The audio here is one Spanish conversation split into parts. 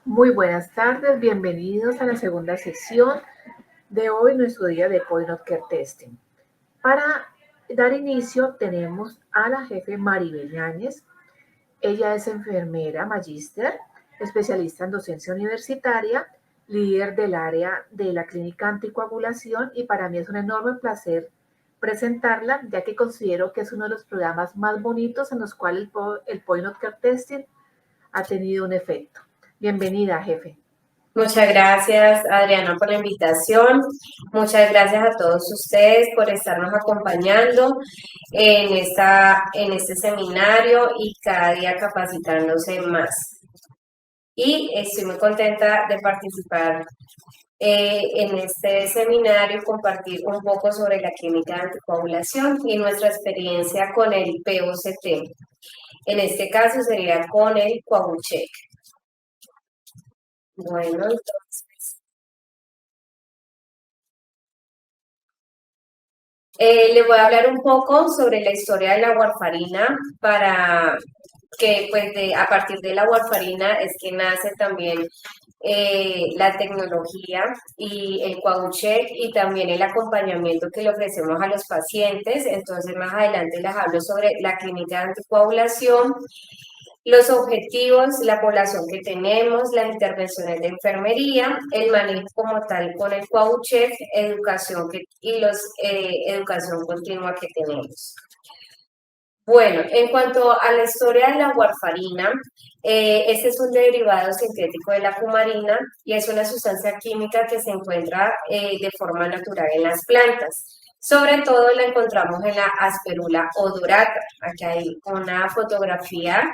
Muy buenas tardes, bienvenidos a la segunda sesión de hoy, nuestro día de Point of Care Testing. Para dar inicio tenemos a la jefe Maribel Yáñez. Ella es enfermera magíster, especialista en docencia universitaria, líder del área de la clínica anticoagulación y para mí es un enorme placer presentarla, ya que considero que es uno de los programas más bonitos en los cuales el Point of Care Testing ha tenido un efecto. Bienvenida, jefe. Muchas gracias, Adriana, por la invitación. Muchas gracias a todos ustedes por estarnos acompañando en este seminario y cada día capacitándose más. Y estoy muy contenta de participar en este seminario y compartir un poco sobre la clínica de anticoagulación y nuestra experiencia con el POCT. En este caso sería con el Coagucheck. Bueno, entonces, les voy a hablar un poco sobre la historia de la warfarina para que pues a partir de la warfarina es que nace también la tecnología y el Coagucheck y también el acompañamiento que le ofrecemos a los pacientes. Entonces más adelante les hablo sobre la clínica de anticoagulación, los objetivos, la población que tenemos, las intervenciones de enfermería, el manejo como tal con el Coagucheck, educación educación continua que tenemos. Bueno, en cuanto a la historia de la warfarina, este es un derivado sintético de la cumarina y es una sustancia química que se encuentra de forma natural en las plantas. Sobre todo la encontramos en la Asperula odorata. Aquí hay una fotografía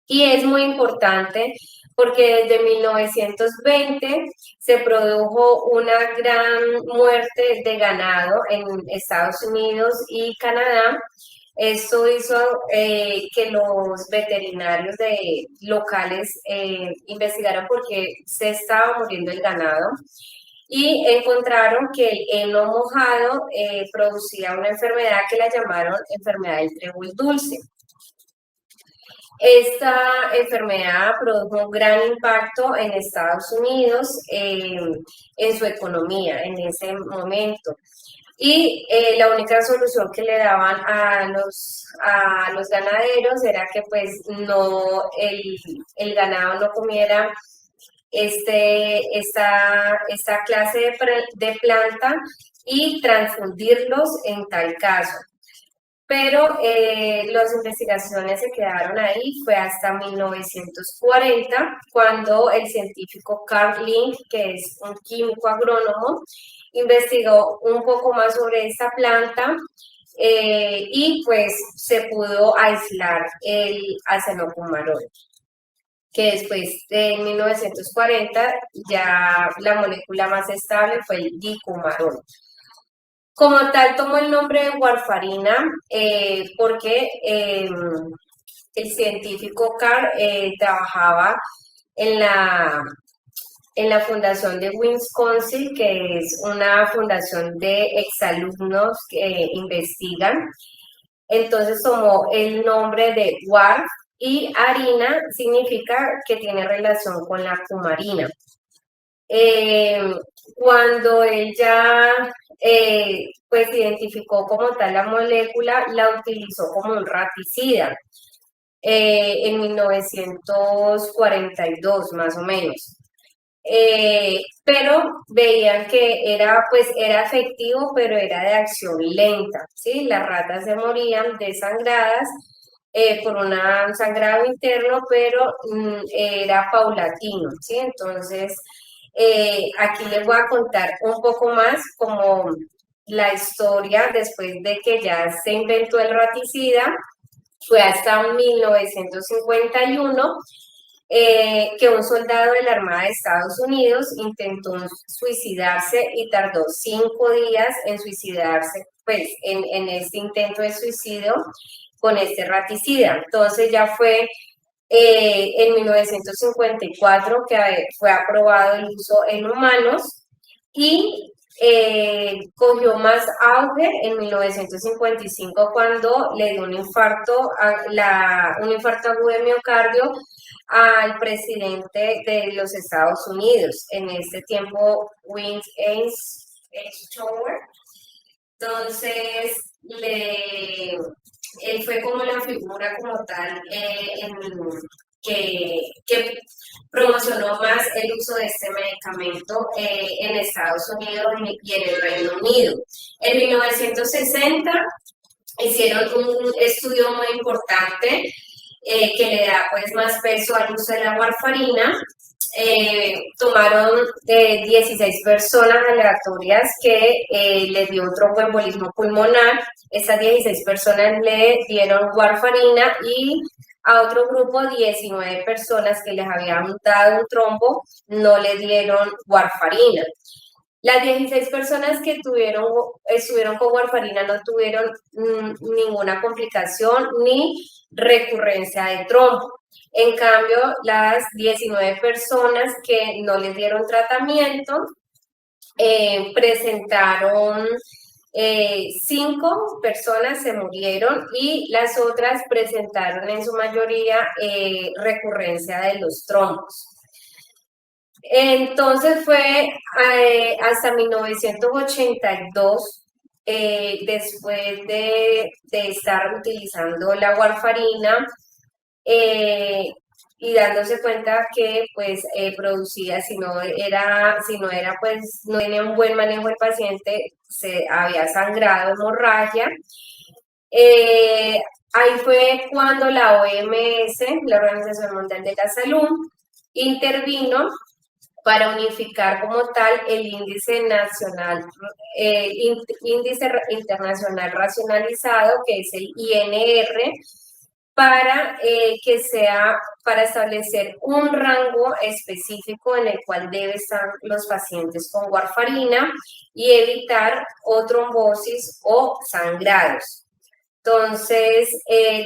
y es muy importante porque desde 1920 se produjo una gran muerte de ganado en Estados Unidos y Canadá. Esto hizo que los veterinarios locales investigaran por qué se estaba muriendo el ganado y encontraron que el heno mojado producía una enfermedad que la llamaron enfermedad del trébol dulce. Esta enfermedad produjo un gran impacto en Estados Unidos, en su economía en ese momento. Y la única solución que le daban a los ganaderos era que pues no, el ganado no comiera esta clase de planta y transfundirlos en tal caso. Pero las investigaciones se quedaron ahí, fue hasta 1940, cuando el científico Carl Link, que es un químico agrónomo, investigó un poco más sobre esta planta y pues se pudo aislar el acenocumarol, que después de 1940 ya la molécula más estable fue el dicumarol. Como tal, tomó el nombre de warfarina porque el científico Carr trabajaba en la fundación de Wisconsin, que es una fundación de exalumnos que investigan. Entonces tomó el nombre de warf y harina significa que tiene relación con la cumarina. Cuando él ya pues identificó como tal la molécula, la utilizó como un raticida en 1942 más o menos. Pero veían que era efectivo, pero era de acción lenta, ¿sí? Las ratas se morían desangradas por un sangrado interno, pero era paulatino, ¿sí? Entonces, aquí les voy a contar un poco más como la historia después de que ya se inventó el raticida. Fue hasta 1951 que un soldado de la Armada de Estados Unidos intentó suicidarse y tardó 5 días en suicidarse, pues en este intento de suicidio con este raticida. Entonces ya fue en 1954 que fue aprobado el uso en humanos y cogió más auge en 1955 cuando le dio un infarto, un infarto agudo de miocardio al presidente de los Estados Unidos, en este tiempo Eisenhower. Entonces, él fue como la figura como tal que promocionó más el uso de este medicamento en Estados Unidos y en el Reino Unido. En 1960 hicieron un estudio muy importante que le da pues más peso al uso de la warfarina. Tomaron 16 personas aleatorias que les dio un tromboembolismo pulmonar. Estas 16 personas le dieron warfarina y a otro grupo, 19 personas que les habían dado un trombo, no le dieron warfarina. Las 16 personas que estuvieron con warfarina no tuvieron ninguna complicación ni recurrencia de trombo. En cambio, las 19 personas que no les dieron tratamiento presentaron 5 personas se murieron y las otras presentaron en su mayoría recurrencia de los trombos. Entonces fue hasta 1982, después de estar utilizando la warfarina y dándose cuenta que pues producía, si no era pues no tenía un buen manejo el paciente, se había sangrado, hemorragia. Ahí fue cuando la OMS, la Organización Mundial de la Salud, intervino para unificar como tal el índice nacional, índice internacional racionalizado, que es el INR, para para establecer un rango específico en el cual deben estar los pacientes con warfarina y evitar o trombosis o sangrados. Entonces,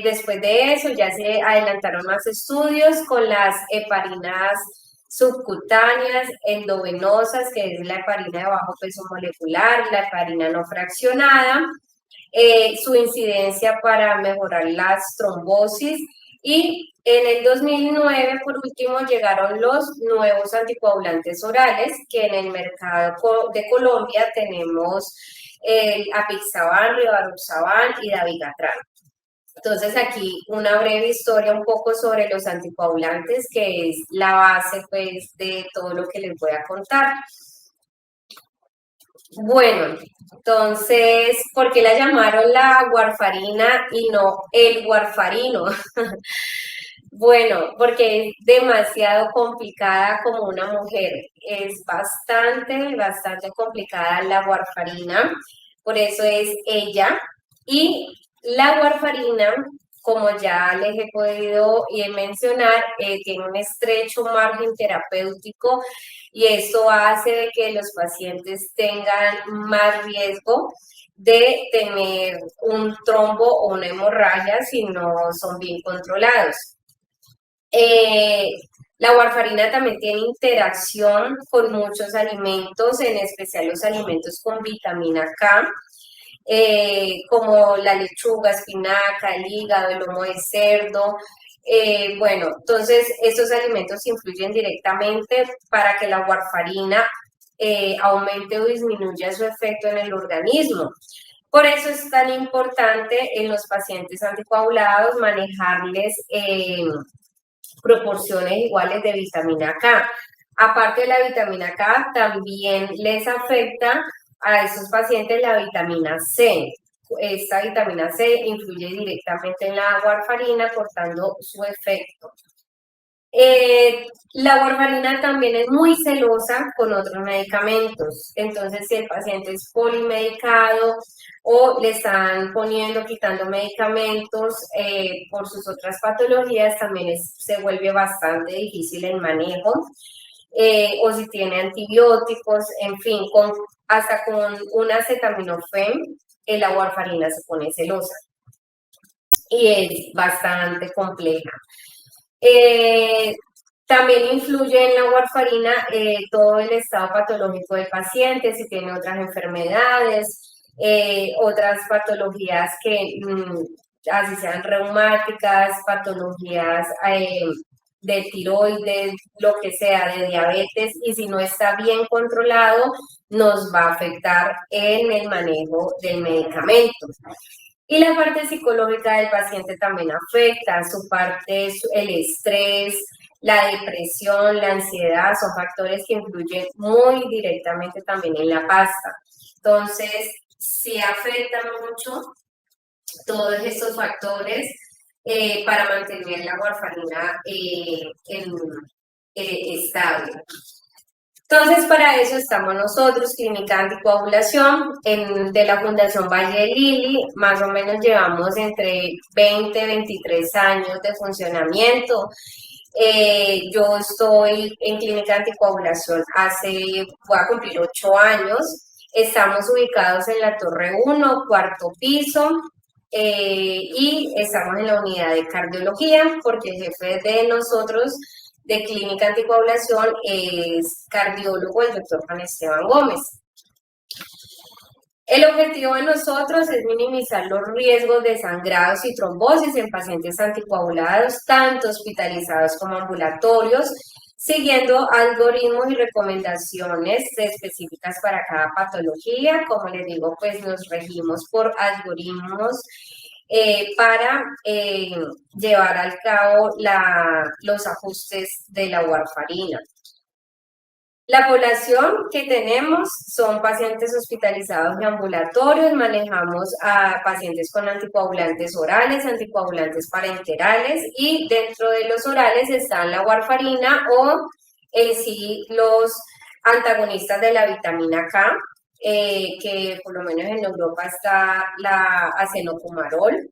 después de eso ya se adelantaron más estudios con las heparinas subcutáneas, endovenosas, que es la heparina de bajo peso molecular, la heparina no fraccionada, su incidencia para mejorar las trombosis y en el 2009, por último, llegaron los nuevos anticoagulantes orales, que en el mercado de Colombia tenemos el apixaban, rivaroxaban y dabigatran. Entonces aquí una breve historia un poco sobre los anticoagulantes, que es la base pues de todo lo que les voy a contar. Bueno, entonces, ¿por qué la llamaron la warfarina y no el warfarino? Bueno, porque es demasiado complicada como una mujer. Es bastante complicada la warfarina, por eso es ella. Y la warfarina, como ya les he podido mencionar, tiene un estrecho margen terapéutico y esto hace de que los pacientes tengan más riesgo de tener un trombo o una hemorragia si no son bien controlados. La warfarina también tiene interacción con muchos alimentos, en especial los alimentos con vitamina K, como la lechuga, espinaca, el hígado, el lomo de cerdo. Bueno, entonces estos alimentos influyen directamente para que la warfarina aumente o disminuya su efecto en el organismo. Por eso es tan importante en los pacientes anticoagulados manejarles proporciones iguales de vitamina K. Aparte de la vitamina K, también les afecta a esos pacientes la vitamina C. Esta vitamina C influye directamente en la warfarina, cortando su efecto. La warfarina también es muy celosa con otros medicamentos. Entonces, si el paciente es polimedicado o le están quitando medicamentos por sus otras patologías, también se vuelve bastante difícil el manejo. O si tiene antibióticos, en fin, hasta con un acetaminofén, la warfarina se pone celosa y es bastante compleja. También influye en la warfarina todo el estado patológico del paciente, si tiene otras enfermedades, otras patologías que, así sean reumáticas, patologías de tiroides, lo que sea, de diabetes, y si no está bien controlado, nos va a afectar en el manejo del medicamento. Y la parte psicológica del paciente también afecta, su parte, el estrés, la depresión, la ansiedad, son factores que influyen muy directamente también en la pasta. Entonces, sí afecta mucho todos estos factores para mantener la warfarina estable. Entonces, para eso estamos nosotros, Clínica Anticoagulación, de la Fundación Valle de Lili. Más o menos llevamos entre 20 y 23 años de funcionamiento. Yo estoy en Clínica Anticoagulación voy a cumplir 8 años. Estamos ubicados en la Torre 1, cuarto piso, y estamos en la unidad de cardiología, porque el jefe de nosotros de Clínica Anticoagulación es cardiólogo, el doctor Juan Esteban Gómez. El objetivo de nosotros es minimizar los riesgos de sangrados y trombosis en pacientes anticoagulados, tanto hospitalizados como ambulatorios, siguiendo algoritmos y recomendaciones específicas para cada patología. Como les digo, pues nos regimos por algoritmos para llevar al cabo los ajustes de la warfarina. La población que tenemos son pacientes hospitalizados y ambulatorios, manejamos a pacientes con anticoagulantes orales, anticoagulantes parenterales, y dentro de los orales están la warfarina o en sí los antagonistas de la vitamina K, que por lo menos en Europa está la acenocumarol.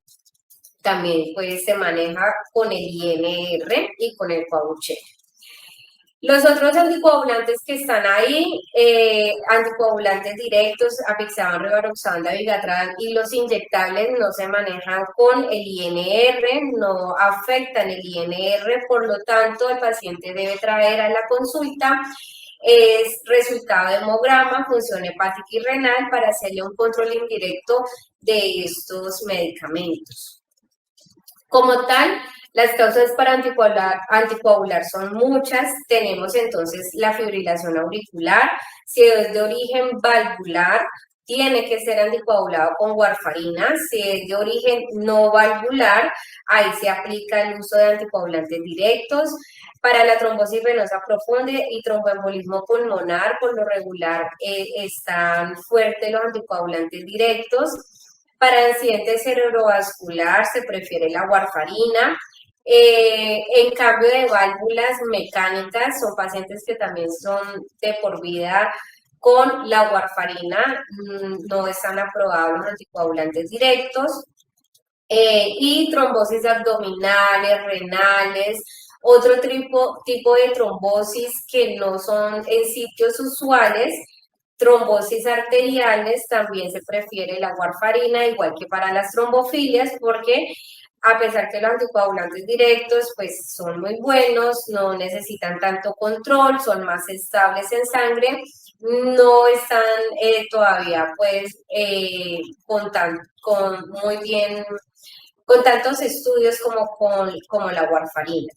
También pues se maneja con el INR y con el Coaguchel. Los otros anticoagulantes que están ahí, anticoagulantes directos, apixaban, rivaroxaban, dabigatran, y los inyectables no se manejan con el INR, no afectan el INR, por lo tanto el paciente debe traer a la consulta es resultado de hemograma, función hepática y renal para hacerle un control indirecto de estos medicamentos. Como tal, las causas para anticoagular son muchas. Tenemos entonces la fibrilación auricular. Si es de origen valvular, tiene que ser anticoagulado con warfarina. Si es de origen no valvular, ahí se aplica el uso de anticoagulantes directos. Para la trombosis venosa profunda y tromboembolismo pulmonar, por lo regular están fuertes los anticoagulantes directos. Para incidente cerebrovascular se prefiere la warfarina. En cambio de válvulas mecánicas, son pacientes que también son de por vida con la warfarina, no están aprobados los anticoagulantes directos. Y trombosis abdominales, renales, otro tipo de trombosis que no son en sitios usuales. Trombosis arteriales, también se prefiere la warfarina, igual que para las trombofilias, porque a pesar que los anticoagulantes directos pues son muy buenos, no necesitan tanto control, son más estables en sangre, no están todavía pues muy bien, con tantos estudios como la warfarina.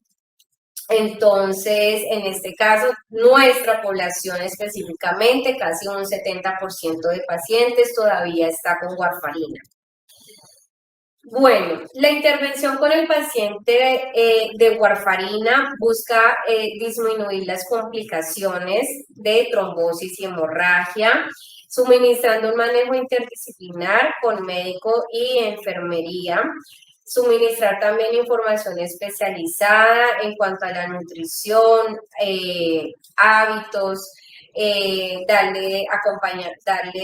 Entonces, en este caso, nuestra población específicamente, casi un 70% de pacientes todavía está con warfarina. Bueno, la intervención con el paciente de warfarina busca disminuir las complicaciones de trombosis y hemorragia, suministrando un manejo interdisciplinar con médico y enfermería. Suministrar también información especializada en cuanto a la nutrición, hábitos, darle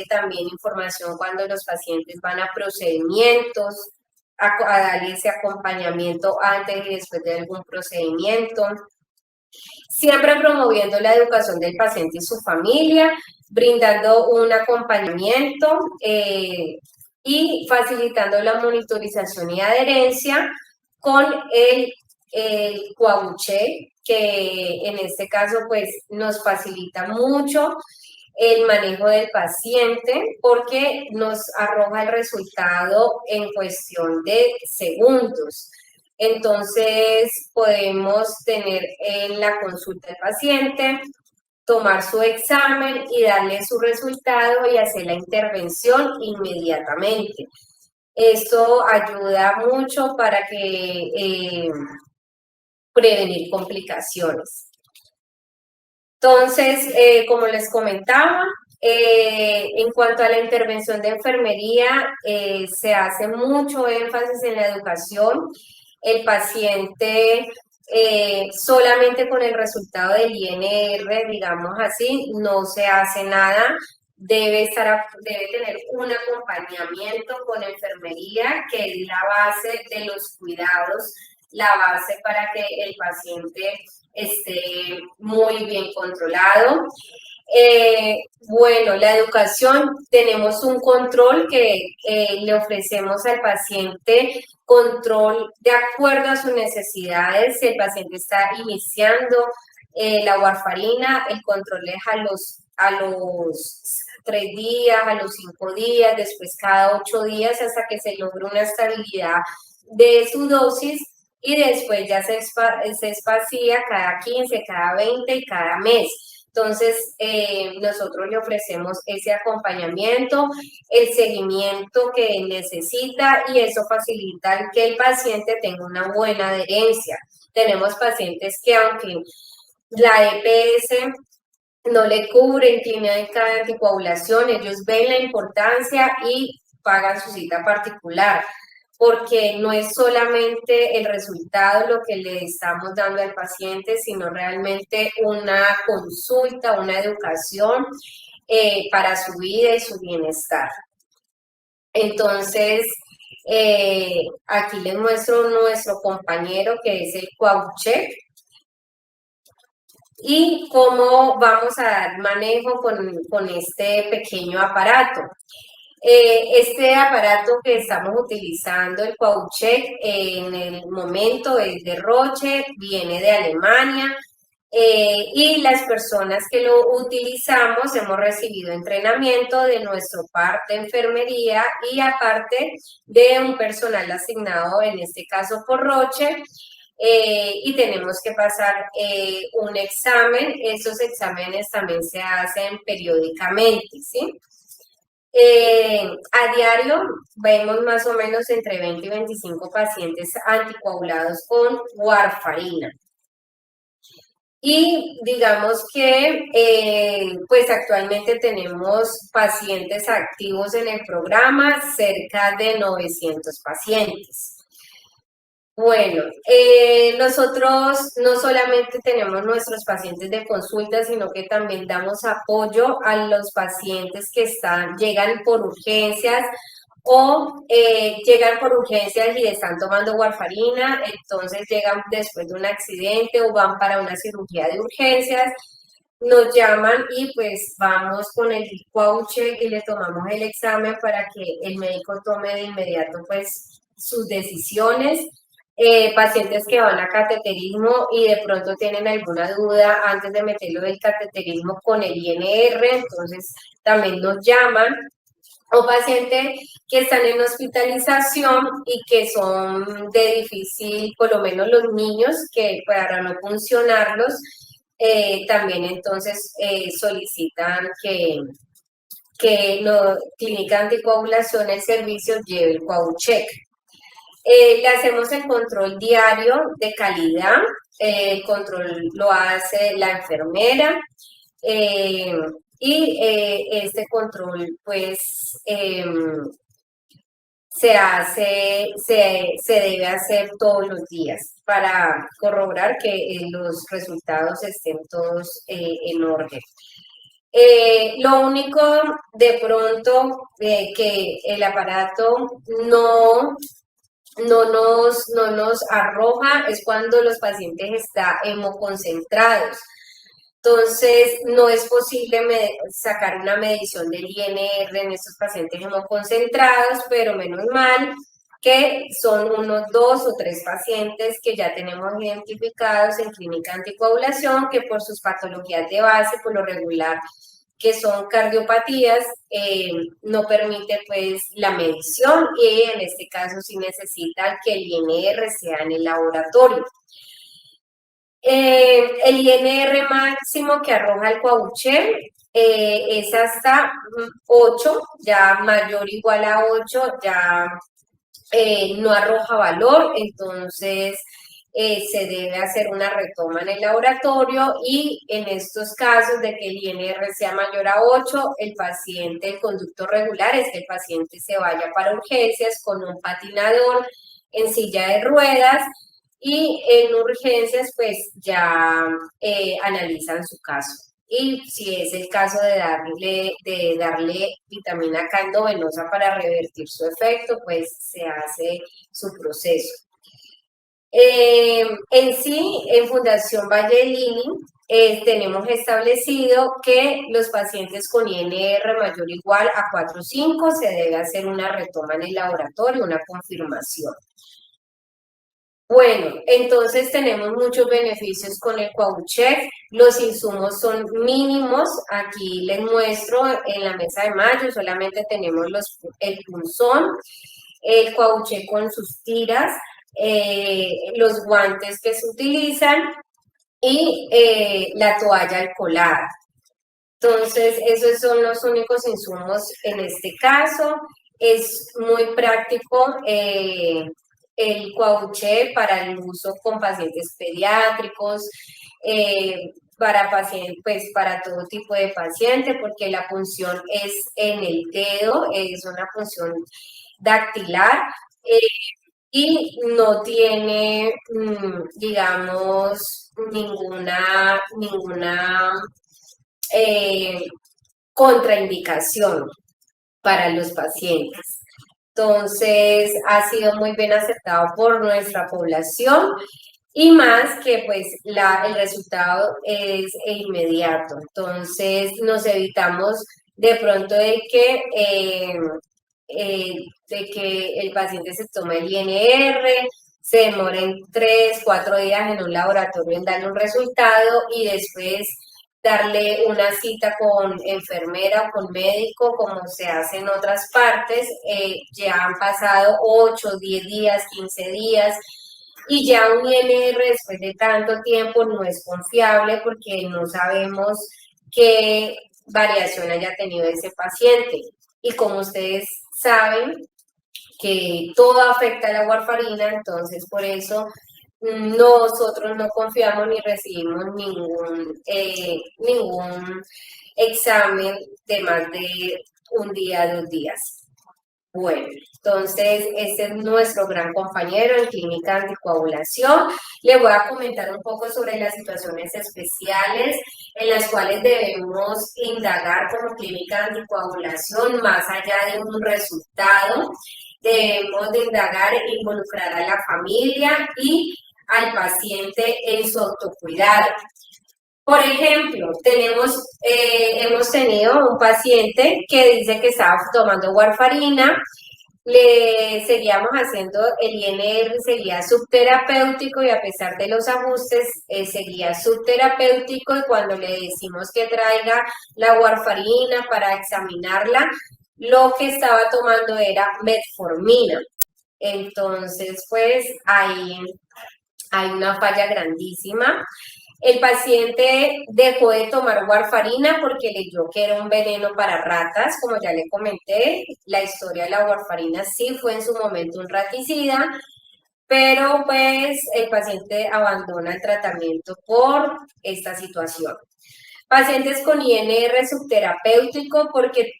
también información cuando los pacientes van a procedimientos, a darle ese acompañamiento antes y después de algún procedimiento. Siempre promoviendo la educación del paciente y su familia, brindando un acompañamiento y facilitando la monitorización y adherencia con el el Coagucheck, que en este caso pues nos facilita mucho el manejo del paciente porque nos arroja el resultado en cuestión de segundos. Entonces podemos tener en la consulta del paciente, tomar su examen y darle su resultado y hacer la intervención inmediatamente. Esto ayuda mucho para que prevenir complicaciones. Entonces, como les comentaba, en cuanto a la intervención de enfermería, se hace mucho énfasis en la educación. El paciente solamente con el resultado del INR, digamos así, no se hace nada. Debe tener un acompañamiento con enfermería, que es la base de los cuidados, la base para que el paciente esté muy bien controlado. Bueno, la educación, tenemos un control que le ofrecemos al paciente, control de acuerdo a sus necesidades. Si el paciente está iniciando la warfarina, el control es a los 3 días, a los 5 días, después cada 8 días hasta que se logre una estabilidad de su dosis y después ya se espacía cada 15, cada 20 y cada mes. Entonces, nosotros le ofrecemos ese acompañamiento, el seguimiento que necesita y eso facilita que el paciente tenga una buena adherencia. Tenemos pacientes que aunque la EPS no le cubre clínica de anticoagulación, ellos ven la importancia y pagan su cita particular, porque no es solamente el resultado lo que le estamos dando al paciente, sino realmente una consulta, una educación para su vida y su bienestar. Entonces, aquí les muestro nuestro compañero que es el Coagucheck y cómo vamos a dar manejo con este pequeño aparato. Este aparato que estamos utilizando, el Coagucheck, en el momento es de Roche, viene de Alemania, y las personas que lo utilizamos hemos recibido entrenamiento de nuestro parte de enfermería y aparte de un personal asignado, en este caso por Roche, y tenemos que pasar un examen. Esos exámenes también se hacen periódicamente, ¿sí? A diario vemos más o menos entre 20 y 25 pacientes anticoagulados con warfarina. Y digamos que pues actualmente tenemos pacientes activos en el programa, cerca de 900 pacientes. Bueno, nosotros no solamente tenemos nuestros pacientes de consulta, sino que también damos apoyo a los pacientes que llegan por urgencias o llegan por urgencias y están tomando warfarina, entonces llegan después de un accidente o van para una cirugía de urgencias, nos llaman y pues vamos con el Coagucheck y le tomamos el examen para que el médico tome de inmediato pues sus decisiones. Pacientes que van a cateterismo y de pronto tienen alguna duda antes de meterlo del cateterismo con el INR, entonces también nos llaman. O pacientes que están en hospitalización y que son de difícil, por lo menos los niños, que para no funcionarlos, también entonces solicitan que la clínica de anticoagulación, el servicio, lleve el Coagucheck. Le hacemos el control diario de calidad, el control lo hace la enfermera y este control pues se debe hacer todos los días para corroborar que los resultados estén todos en orden. Lo único de pronto que el aparato no nos arroja es cuando los pacientes están hemoconcentrados. Entonces, no es posible sacar una medición del INR en estos pacientes hemoconcentrados, pero menos mal, que son unos 2 o 3 pacientes que ya tenemos identificados en clínica anticoagulación, que por sus patologías de base, por lo regular, que son cardiopatías, no permite pues la medición y en este caso sí necesita que el INR sea en el laboratorio. El INR máximo que arroja el Coaucher es hasta 8, ya mayor o igual a 8, ya no arroja valor, entonces se debe hacer una retoma en el laboratorio y en estos casos de que el INR sea mayor a 8, el paciente, el conducto regular es que el paciente se vaya para urgencias con un patinador en silla de ruedas y en urgencias pues ya analizan su caso. Y si es el caso de darle vitamina K endovenosa para revertir su efecto, pues se hace su proceso. En sí, en Fundación Valle de Lili, tenemos establecido que los pacientes con INR mayor o igual a 4 o 5 se debe hacer una retoma en el laboratorio, una confirmación. Bueno, entonces tenemos muchos beneficios con el Coauchef. Los insumos son mínimos. Aquí les muestro en la mesa de mayo, solamente tenemos el punzón, el Coauchef con sus tiras, los guantes que se utilizan y la toalla alcoholada. Entonces, esos son los únicos insumos en este caso. Es muy práctico el Coauchef para el uso con pacientes pediátricos, para pacientes, pues para todo tipo de paciente, porque la punción es en el dedo, es una punción dactilar y no tiene, digamos, ninguna eh, contraindicación para los pacientes. Entonces, ha sido muy bien aceptado por nuestra población y más que pues el resultado es inmediato. Entonces, nos evitamos de pronto de que el paciente se tome el INR, se demoren 3, 4 días en un laboratorio en darle un resultado y después darle una cita con enfermera o con médico, como se hace en otras partes. Ya han pasado 8, 10 días, 15 días, y ya un INR después de tanto tiempo no es confiable porque no sabemos qué variación haya tenido ese paciente. Y como ustedes saben, que todo afecta a la warfarina, entonces por eso nosotros no confiamos ni recibimos ningún examen de más de un día, 2 días. Bueno, entonces este es nuestro gran compañero en clínica anticoagulación. Le voy a comentar un poco sobre las situaciones especiales en las cuales debemos indagar como clínica anticoagulación más allá de un resultado. Debemos de indagar e involucrar a la familia y al paciente en su autocuidado. Por ejemplo, hemos tenido un paciente que dice que estaba tomando warfarina, le seguíamos haciendo el INR, seguía subterapéutico y a pesar de los ajustes, seguía subterapéutico y cuando le decimos que traiga la warfarina para examinarla, lo que estaba tomando era metformina. Entonces, pues hay una falla grandísima. El paciente dejó de tomar warfarina porque leyó que era un veneno para ratas, como ya le comenté. La historia de la warfarina sí fue en su momento un raticida, pero pues el paciente abandona el tratamiento por esta situación. Pacientes con INR subterapéutico porque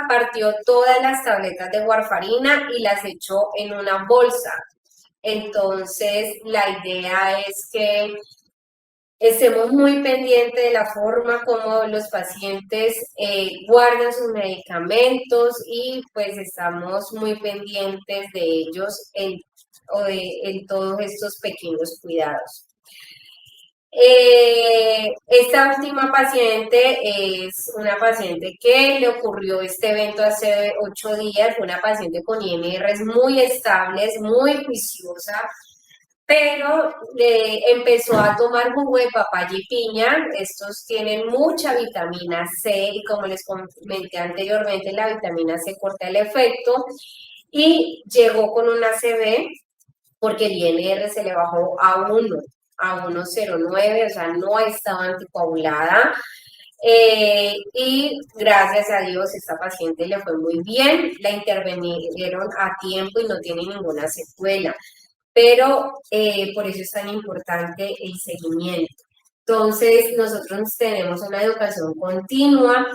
partió todas las tabletas de warfarina y las echó en una bolsa. Entonces, la idea es que estemos muy pendientes de la forma como los pacientes guardan sus medicamentos y pues estamos muy pendientes de ellos en todos estos pequeños cuidados. Esta última paciente es una paciente que le ocurrió este evento hace 8 días, fue una paciente con INRs muy estables, muy juiciosa, pero empezó a tomar jugo de papaya y piña. Estos tienen mucha vitamina C y como les comenté anteriormente, la vitamina C corta el efecto y llegó con una ACV porque el INR se le bajó a 1,09, o sea, no estaba anticoagulada. Y gracias a Dios esta paciente le fue muy bien, la intervinieron a tiempo y no tiene ninguna secuela, pero por eso es tan importante el seguimiento. Entonces, nosotros tenemos una educación continua,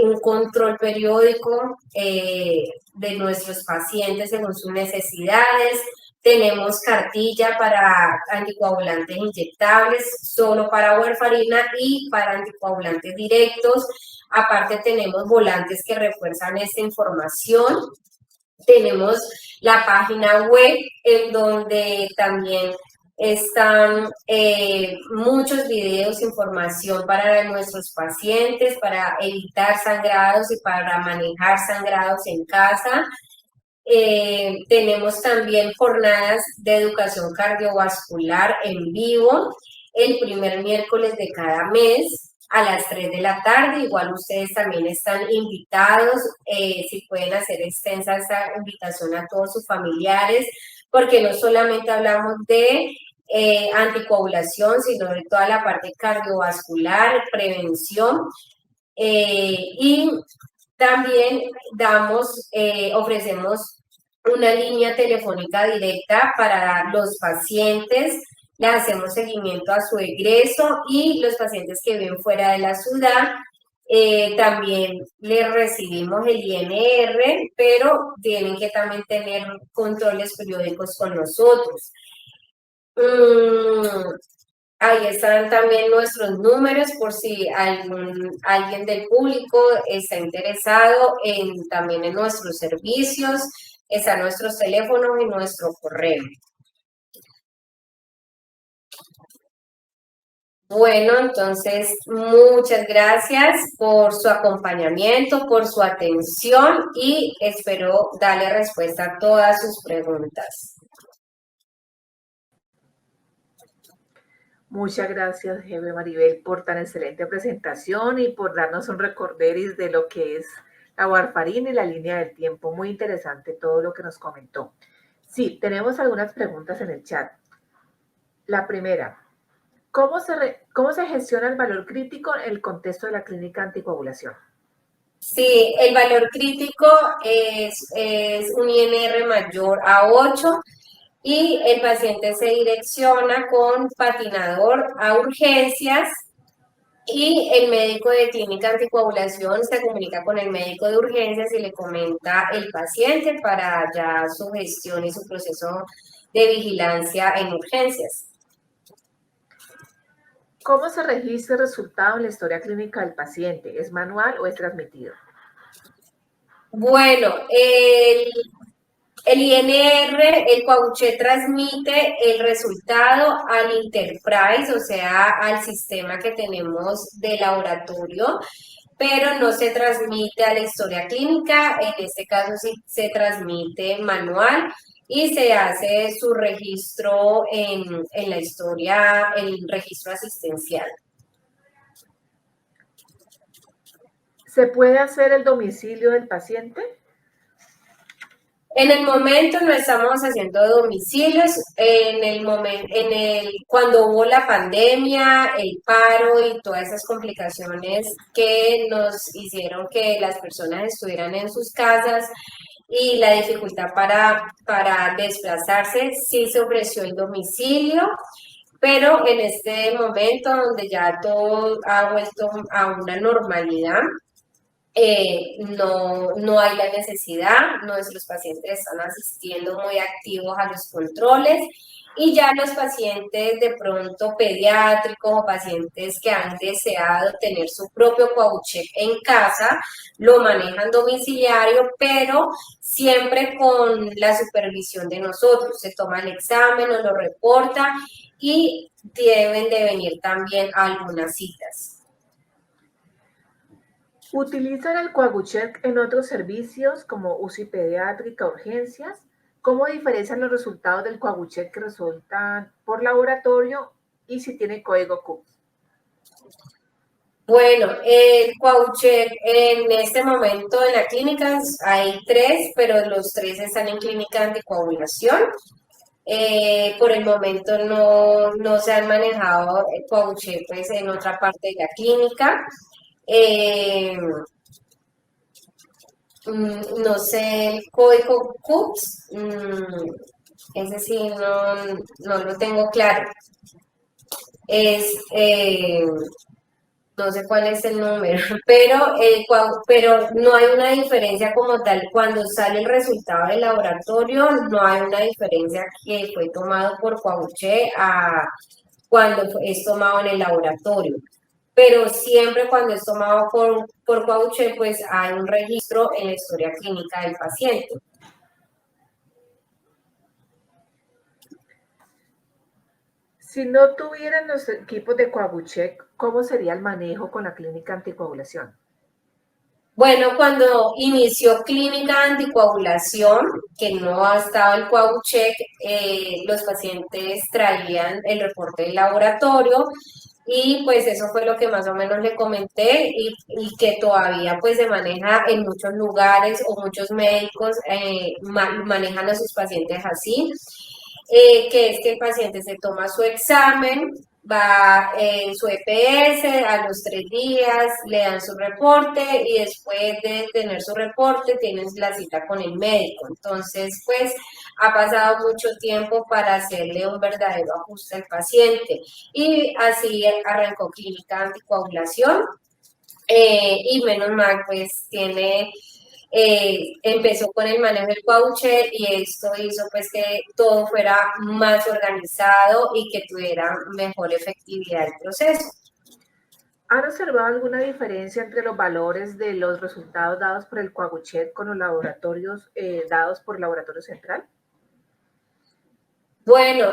un control periódico de nuestros pacientes según sus necesidades. Tenemos cartilla para anticoagulantes inyectables, solo para warfarina y para anticoagulantes directos. Aparte tenemos volantes que refuerzan esta información. Tenemos la página web en donde también están muchos videos, información para nuestros pacientes, para evitar sangrados y para manejar sangrados en casa. Tenemos también jornadas de educación cardiovascular en vivo el primer miércoles de cada mes a las 3 de la tarde. Igual ustedes también están invitados, si pueden hacer extensa esta invitación a todos sus familiares, porque no solamente hablamos de anticoagulación, sino de toda la parte cardiovascular, prevención, y también ofrecemos una línea telefónica directa para los pacientes, le hacemos seguimiento a su egreso y los pacientes que viven fuera de la ciudad, también les recibimos el INR, pero tienen que también tener controles periódicos con nosotros. Ahí están también nuestros números por si alguien del público está interesado también en nuestros servicios. Están nuestros teléfonos y nuestro correo. Bueno, entonces muchas gracias por su acompañamiento, por su atención y espero darle respuesta a todas sus preguntas. Muchas gracias, jefe Maribel, por tan excelente presentación y por darnos un recorderis de lo que es la warfarina y la línea del tiempo. Muy interesante todo lo que nos comentó. Sí, tenemos algunas preguntas en el chat. La primera, ¿cómo se gestiona el valor crítico en el contexto de la clínica anticoagulación? Sí, el valor crítico es un INR mayor a 8 y el paciente se direcciona con patinador a urgencias y el médico de clínica anticoagulación se comunica con el médico de urgencias y le comenta el paciente para ya su gestión y su proceso de vigilancia en urgencias. ¿Cómo se registra el resultado en la historia clínica del paciente? ¿Es manual o es transmitido? Bueno, el INR, el Coahuche transmite el resultado al Enterprise, o sea, al sistema que tenemos de laboratorio, pero no se transmite a la historia clínica, en este caso sí se transmite manual y se hace su registro en la historia, el registro asistencial. ¿Se puede hacer el domicilio del paciente? En el momento no estamos haciendo domicilios, cuando hubo la pandemia, el paro y todas esas complicaciones que nos hicieron que las personas estuvieran en sus casas y la dificultad para desplazarse, sí se ofreció el domicilio, pero en este momento donde ya todo ha vuelto a una normalidad, no hay la necesidad, nuestros pacientes están asistiendo muy activos a los controles y ya los pacientes de pronto pediátricos o pacientes que han deseado tener su propio Coacheck en casa, lo manejan domiciliario, pero siempre con la supervisión de nosotros. Se toma el examen, nos lo reporta y deben de venir también a algunas citas. ¿Utilizan el Coagucheck en otros servicios como UCI pediátrica, urgencias? ¿Cómo diferencian los resultados del Coagucheck que resultan por laboratorio y si tiene código CUPS? Bueno, el Coacheck en este momento en la clínica hay 3, pero los 3 están en clínica de anticoagulación. Por el momento no se han manejado el Coacheck pues, en otra parte de la clínica. Eh, no sé, el código CUPS, ese sí no lo tengo claro. Es, no sé cuál es el número, pero no hay una diferencia como tal. Cuando sale el resultado del laboratorio, no hay una diferencia que fue tomado por Coahuche a cuando es tomado en el laboratorio. Pero siempre cuando es tomado por Coahuche, pues hay un registro en la historia clínica del paciente. Si no tuvieran los equipos de Coagucheck, ¿cómo sería el manejo con la clínica anticoagulación? Bueno, cuando inició clínica de anticoagulación, que no ha estado el Coahucheck, los pacientes traían el reporte del laboratorio y pues eso fue lo que más o menos le comenté y que todavía pues se maneja en muchos lugares o muchos médicos manejan a sus pacientes así, que es que el paciente se toma su examen, va en su EPS a los 3 días, le dan su reporte y después de tener su reporte tienes la cita con el médico. Entonces, pues ha pasado mucho tiempo para hacerle un verdadero ajuste al paciente y así arrancó clínica de anticoagulación y menos mal, pues empezó con el manejo del voucher y esto hizo pues que todo fuera más organizado y que tuviera mejor efectividad el proceso. ¿Han observado alguna diferencia entre los valores de los resultados dados por el Coagucheck con los laboratorios dados por Laboratorio Central? Bueno,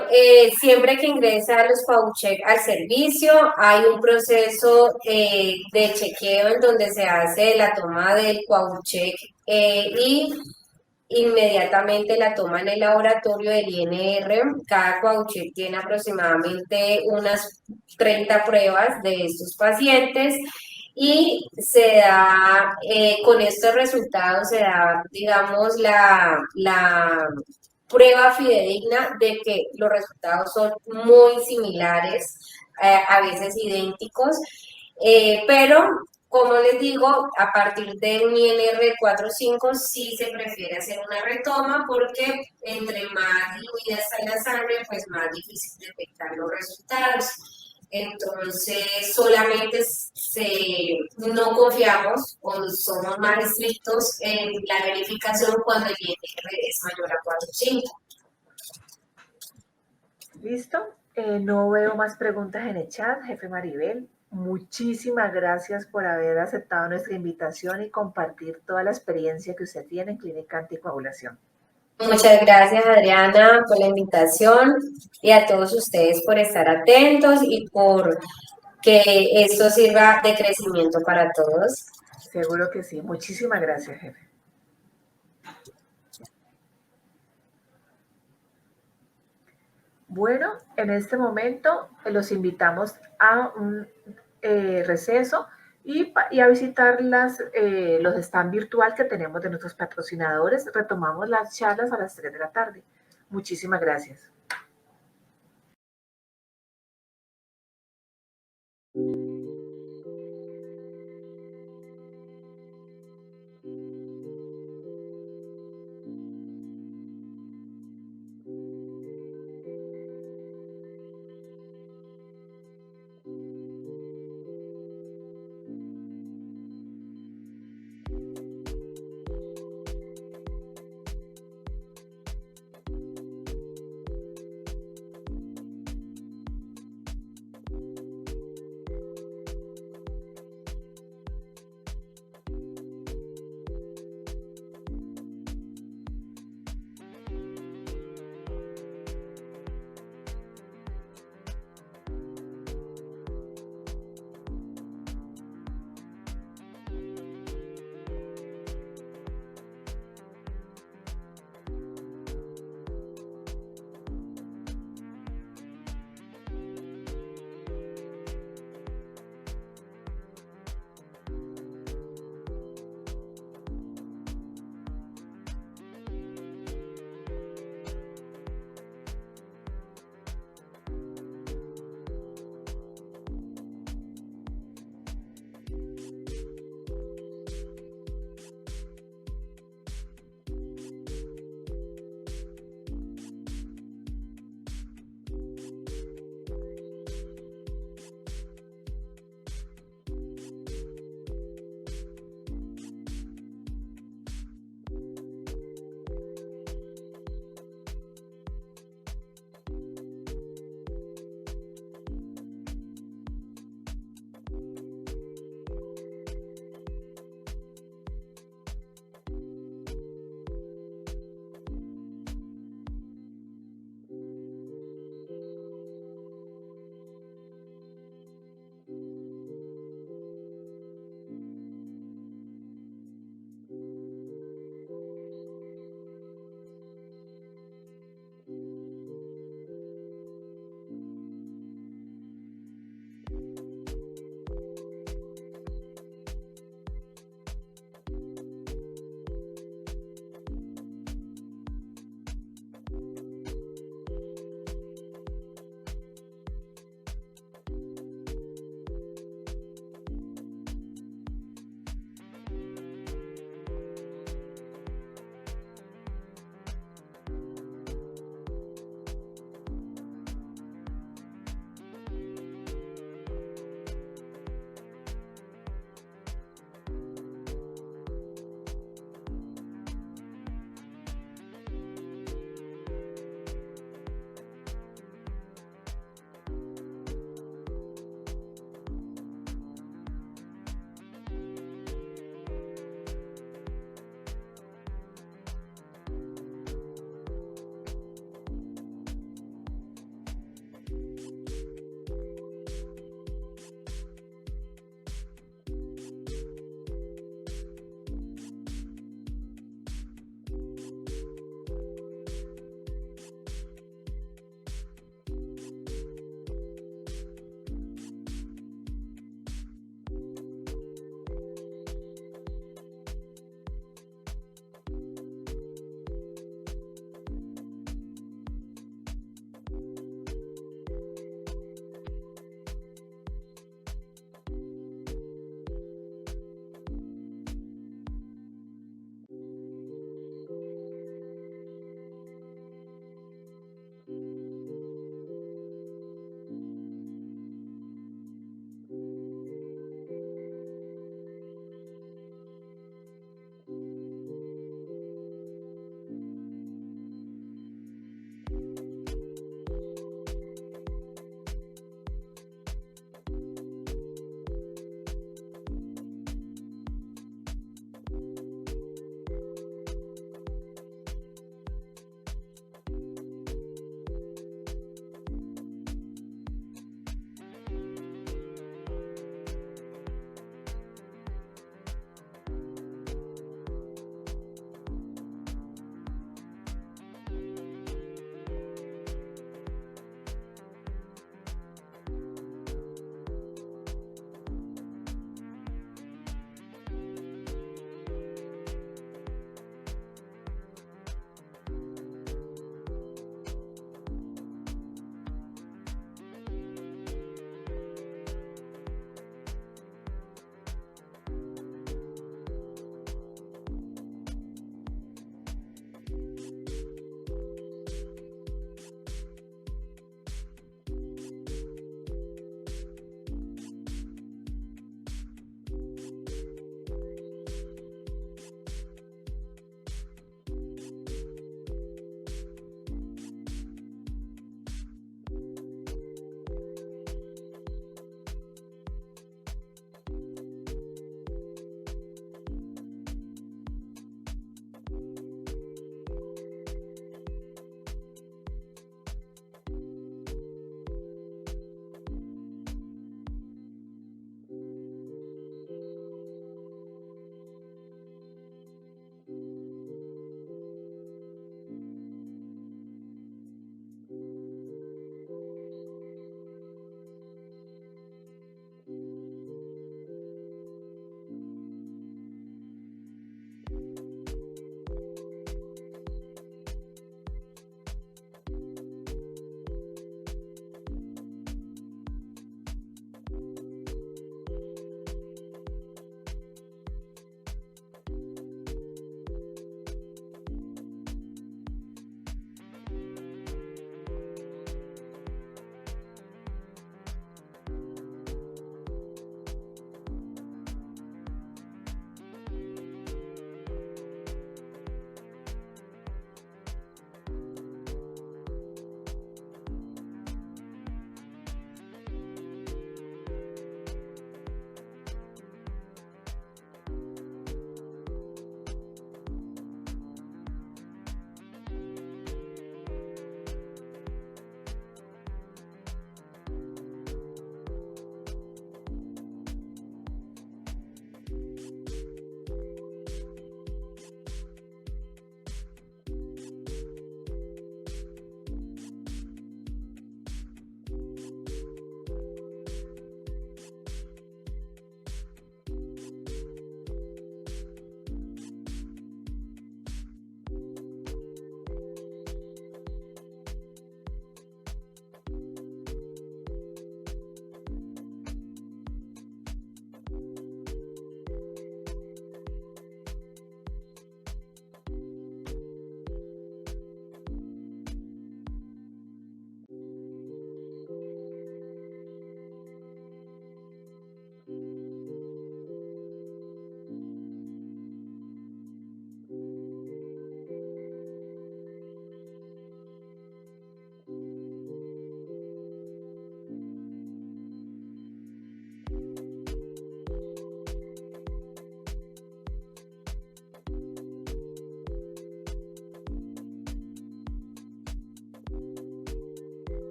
siempre que ingresa los Paucheck al servicio, hay un proceso de chequeo en donde se hace la toma del Paucheck y inmediatamente la toma en el laboratorio del INR. Cada Paucheck tiene aproximadamente unas 30 pruebas de estos pacientes y se da, con estos resultados se da, digamos, la prueba fidedigna de que los resultados son muy similares, a veces idénticos, pero como les digo, a partir de un INR 4-5 sí se prefiere hacer una retoma porque entre más diluida está la sangre, pues más difícil detectar los resultados. Entonces, solamente no confiamos o somos más estrictos en la verificación cuando el INR es mayor a 4,5. ¿Listo? No veo más preguntas en el chat, jefe Maribel. Muchísimas gracias por haber aceptado nuestra invitación y compartir toda la experiencia que usted tiene en clínica anticoagulación. Muchas gracias, Adriana, por la invitación y a todos ustedes por estar atentos y por que esto sirva de crecimiento para todos. Seguro que sí. Muchísimas gracias, jefe. Bueno, en este momento los invitamos a un receso y a visitar los stand virtual que tenemos de nuestros patrocinadores. Retomamos las charlas a las 3 de la tarde. Muchísimas gracias.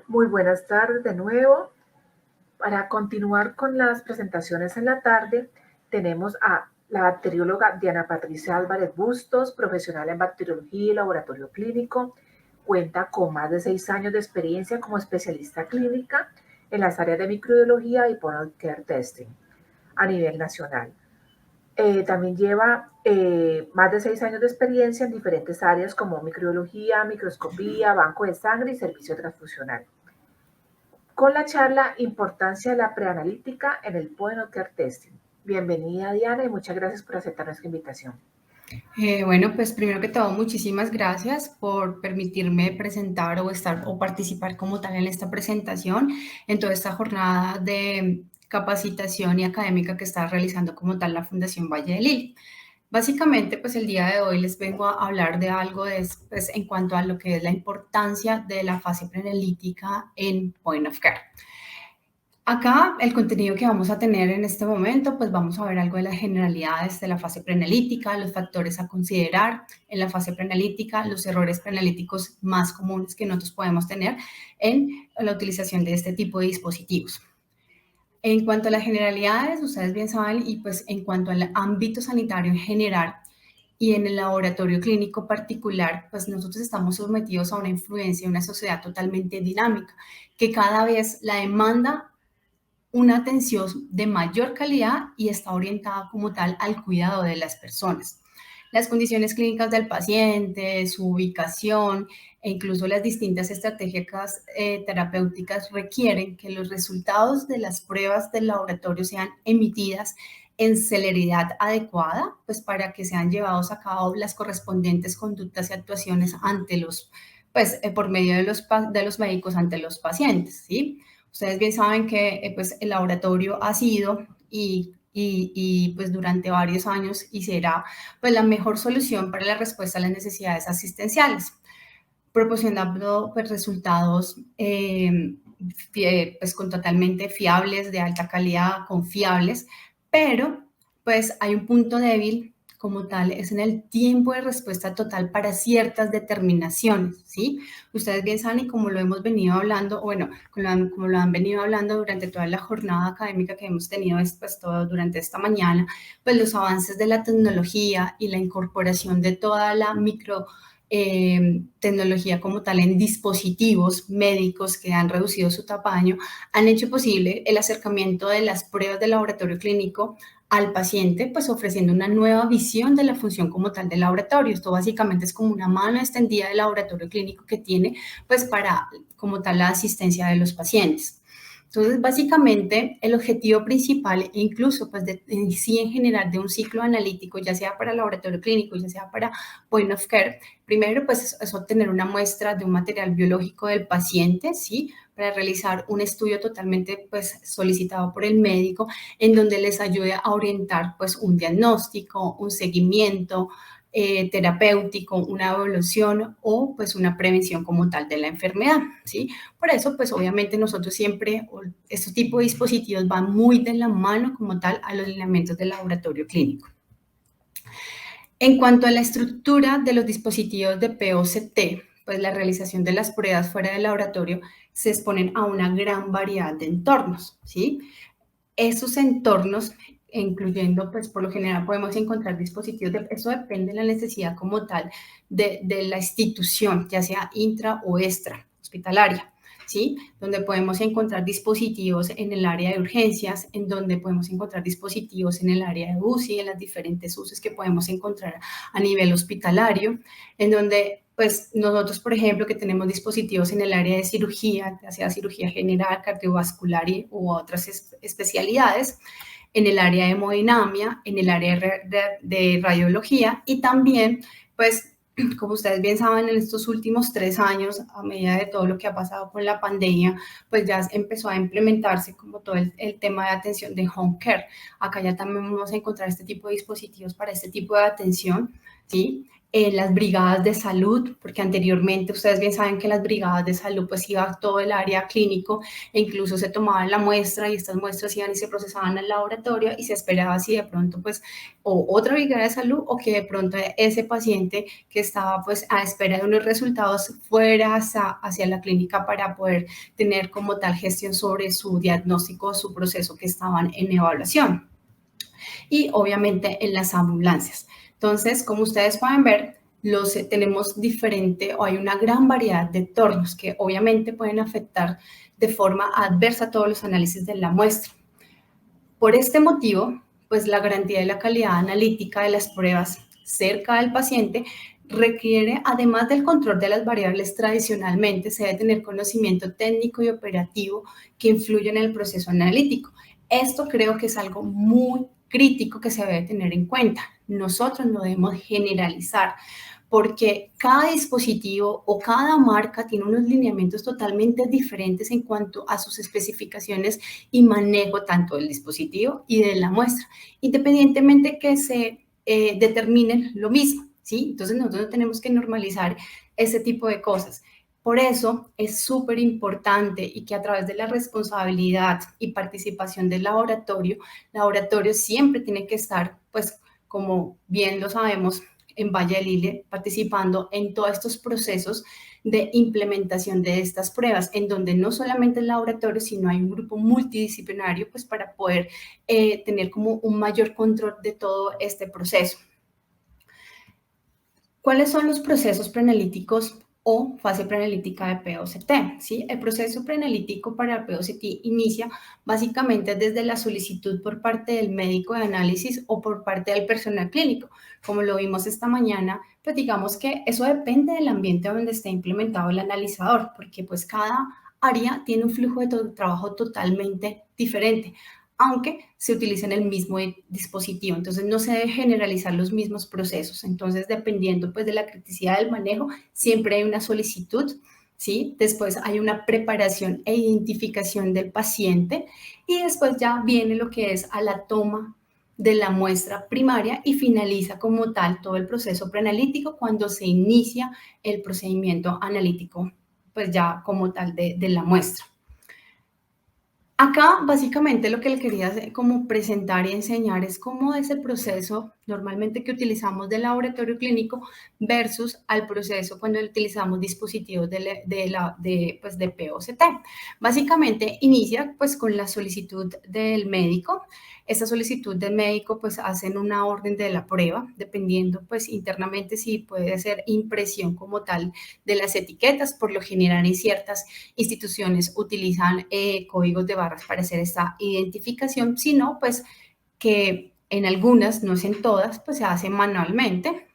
Muy buenas tardes de nuevo. Para continuar con las presentaciones en la tarde, tenemos a la bacterióloga Diana Patricia Álvarez Bustos, profesional en bacteriología y laboratorio clínico. Cuenta con más de 6 años de experiencia como especialista clínica en las áreas de microbiología y point of care testing a nivel nacional. También lleva más de 6 años de experiencia en diferentes áreas como microbiología, microscopía, banco de sangre y servicio transfusional. Con la charla Importancia de la preanalítica en el Point of Care Testing. Bienvenida Diana y muchas gracias por aceptar nuestra invitación. Bueno, pues primero que todo, muchísimas gracias por permitirme presentar o estar o participar como tal en esta presentación, en toda esta jornada de capacitación y académica que está realizando como tal la Fundación Valle del Lili. Básicamente, pues el día de hoy les vengo a hablar de algo pues, en cuanto a lo que es la importancia de la fase preanalítica en Point of Care. Acá el contenido que vamos a tener en este momento, pues vamos a ver algo de las generalidades de la fase preanalítica, los factores a considerar en la fase preanalítica, los errores preanalíticos más comunes que nosotros podemos tener en la utilización de este tipo de dispositivos. En cuanto a las generalidades, ustedes bien saben, y pues en cuanto al ámbito sanitario en general y en el laboratorio clínico particular, pues nosotros estamos sometidos a una influencia de una sociedad totalmente dinámica, que cada vez la demanda una atención de mayor calidad y está orientada como tal al cuidado de las personas. Las condiciones clínicas del paciente, su ubicación e incluso las distintas estrategias terapéuticas requieren que los resultados de las pruebas del laboratorio sean emitidas en celeridad adecuada, pues para que sean llevados a cabo las correspondientes conductas y actuaciones ante los, pues por medio de los médicos ante los pacientes, ¿sí? Ustedes bien saben que pues, el laboratorio ha sido y pues durante varios años y será pues la mejor solución para la respuesta a las necesidades asistenciales, proporcionando pues resultados pues con totalmente fiables, de alta calidad, confiables, pero pues hay un punto débil como tal, es en el tiempo de respuesta total para ciertas determinaciones, ¿sí? Ustedes bien saben y como lo hemos venido hablando, bueno, como lo han venido hablando durante toda la jornada académica que hemos tenido pues, todo durante esta mañana, pues los avances de la tecnología y la incorporación de toda la tecnología como tal en dispositivos médicos que han reducido su tamaño, han hecho posible el acercamiento de las pruebas de laboratorio clínico al paciente, pues ofreciendo una nueva visión de la función como tal del laboratorio. Esto básicamente es como una mano extendida del laboratorio clínico que tiene, pues para como tal la asistencia de los pacientes. Entonces, básicamente, el objetivo principal, incluso pues en sí en general de un ciclo analítico, ya sea para laboratorio clínico, ya sea para point of care, primero pues es obtener una muestra de un material biológico del paciente, ¿sí? Para realizar un estudio totalmente pues solicitado por el médico en donde les ayude a orientar pues un diagnóstico, un seguimiento, terapéutico, una evaluación o pues una prevención como tal de la enfermedad, ¿sí? Por eso pues obviamente nosotros siempre, estos tipos de dispositivos van muy de la mano como tal a los lineamientos del laboratorio clínico. En cuanto a la estructura de los dispositivos de POCT, pues la realización de las pruebas fuera del laboratorio se exponen a una gran variedad de entornos, ¿sí? Esos entornos incluyendo, pues por lo general podemos encontrar dispositivos, eso depende de la necesidad como tal de la institución, ya sea intra o extra hospitalaria, ¿sí? Donde podemos encontrar dispositivos en el área de urgencias, en donde podemos encontrar dispositivos en el área de UCI, en las diferentes UCIs que podemos encontrar a nivel hospitalario, en donde pues nosotros, por ejemplo, que tenemos dispositivos en el área de cirugía, ya sea cirugía general, cardiovascular u otras especialidades, en el área de hemodinamia, en el área de radiología y también, pues, como ustedes bien saben, en estos últimos 3 años, a medida de todo lo que ha pasado con la pandemia, pues ya empezó a implementarse como todo el tema de atención de home care. Acá ya también vamos a encontrar este tipo de dispositivos para este tipo de atención, ¿sí? Las brigadas de salud, porque anteriormente ustedes bien saben que las brigadas de salud pues iba todo el área clínico e incluso se tomaban la muestra y estas muestras iban y se procesaban al laboratorio y se esperaba si de pronto pues o otra brigada de salud o que de pronto ese paciente que estaba pues a espera de unos resultados fuera hacia la clínica para poder tener como tal gestión sobre su diagnóstico, su proceso que estaban en evaluación. Y obviamente en las ambulancias. Entonces, como ustedes pueden ver, tenemos diferente o hay una gran variedad de entornos que obviamente pueden afectar de forma adversa todos los análisis de la muestra. Por este motivo, pues la garantía de la calidad analítica de las pruebas cerca del paciente requiere, además del control de las variables tradicionalmente, se debe tener conocimiento técnico y operativo que influye en el proceso analítico. Esto creo que es algo muy crítico que se debe tener en cuenta. Nosotros no debemos generalizar porque cada dispositivo o cada marca tiene unos lineamientos totalmente diferentes en cuanto a sus especificaciones y manejo tanto del dispositivo y de la muestra, independientemente que se determinen lo mismo, ¿sí? Entonces nosotros no tenemos que normalizar ese tipo de cosas. Por eso es súper importante y que a través de la responsabilidad y participación del laboratorio siempre tiene que estar, pues, como bien lo sabemos, en Valle del Ile, participando en todos estos procesos de implementación de estas pruebas, en donde no solamente el laboratorio, sino hay un grupo multidisciplinario, pues para poder tener como un mayor control de todo este proceso. ¿Cuáles son los procesos preanalíticos o fase preanalítica de POCT? ¿Sí? El proceso preanalítico para el POCT inicia básicamente desde la solicitud por parte del médico de análisis o por parte del personal clínico. Como lo vimos esta mañana, pues digamos que eso depende del ambiente donde esté implementado el analizador, porque pues cada área tiene un flujo de trabajo totalmente diferente, aunque se utilicen el mismo dispositivo. Entonces, no se debe generalizar los mismos procesos. Entonces, dependiendo pues de la criticidad del manejo, siempre hay una solicitud, ¿sí? Después hay una preparación e identificación del paciente y después ya viene lo que es a la toma de la muestra primaria y finaliza como tal todo el proceso preanalítico cuando se inicia el procedimiento analítico, pues ya como tal de la muestra. Acá, básicamente, lo que le quería como presentar y enseñar es cómo es el proceso normalmente que utilizamos del laboratorio clínico versus al proceso cuando utilizamos dispositivos de POCT. Básicamente, inicia pues con la solicitud del médico. Esta solicitud del médico pues hacen una orden de la prueba, dependiendo pues internamente si puede ser impresión como tal de las etiquetas. Por lo general, en ciertas instituciones utilizan códigos de barras para hacer esta identificación, sino pues que en algunas, no es en todas, pues se hace manualmente.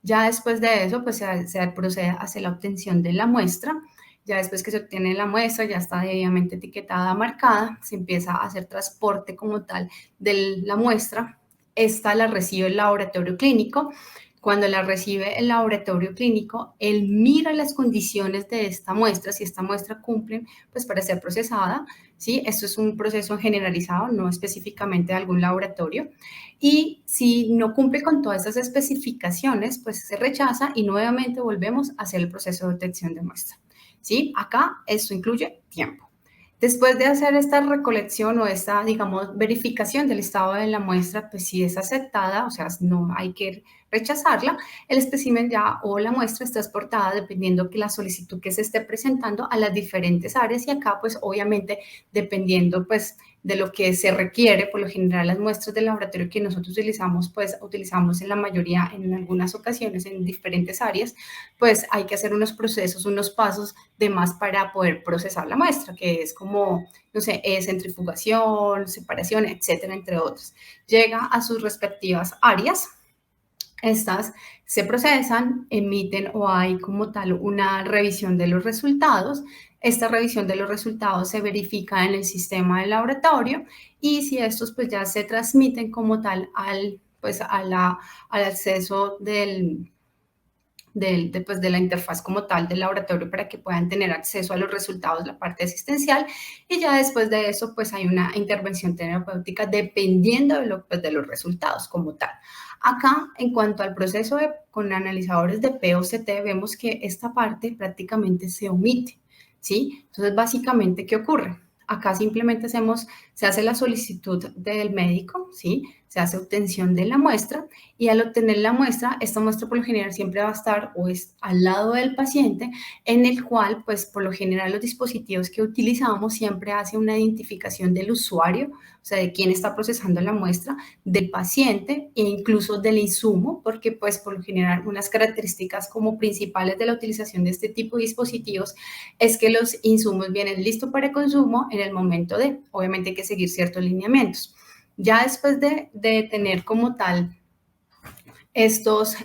Ya después de eso, pues se procede hacia la obtención de la muestra. Ya después que se obtiene la muestra, ya está debidamente etiquetada, marcada, se empieza a hacer transporte como tal de la muestra. Esta la recibe el laboratorio clínico. Cuando la recibe el laboratorio clínico, él mira las condiciones de esta muestra, si esta muestra cumple, pues para ser procesada, ¿sí? Esto es un proceso generalizado, no específicamente de algún laboratorio. Y si no cumple con todas estas especificaciones, pues se rechaza y nuevamente volvemos a hacer el proceso de detección de muestra, ¿sí? Acá esto incluye tiempo. Después de hacer esta recolección o esta, digamos, verificación del estado de la muestra, pues si es aceptada, o sea, no hay que rechazarla, el espécimen ya o la muestra está exportada dependiendo que la solicitud que se esté presentando a las diferentes áreas y acá, pues obviamente, dependiendo pues de lo que se requiere, por lo general las muestras del laboratorio que nosotros utilizamos, pues utilizamos en la mayoría, en algunas ocasiones, en diferentes áreas, pues hay que hacer unos procesos, unos pasos de más para poder procesar la muestra, que es como, no sé, centrifugación, separación, etcétera, entre otros. Llega a sus respectivas áreas. Estas se procesan, emiten o hay como tal una revisión de los resultados. Esta revisión de los resultados se verifica en el sistema del laboratorio y si estos pues ya se transmiten como tal al acceso de la interfaz como tal del laboratorio para que puedan tener acceso a los resultados, la parte asistencial, y ya después de eso pues hay una intervención terapéutica dependiendo de los resultados como tal. Acá, en cuanto al proceso con analizadores de POCT, vemos que esta parte prácticamente se omite, ¿sí? Entonces, básicamente, ¿qué ocurre? Acá simplemente se hace la solicitud del médico, ¿sí? Se hace obtención de la muestra y al obtener la muestra, esta muestra por lo general siempre va a estar o es al lado del paciente, en el cual, pues, por lo general los dispositivos que utilizamos siempre hacen una identificación del usuario, o sea, de quién está procesando la muestra, del paciente e incluso del insumo, porque pues por lo general unas características como principales de la utilización de este tipo de dispositivos es que los insumos vienen listos para consumo en el momento de, obviamente hay que seguir ciertos lineamientos. Ya después de tener como tal estos,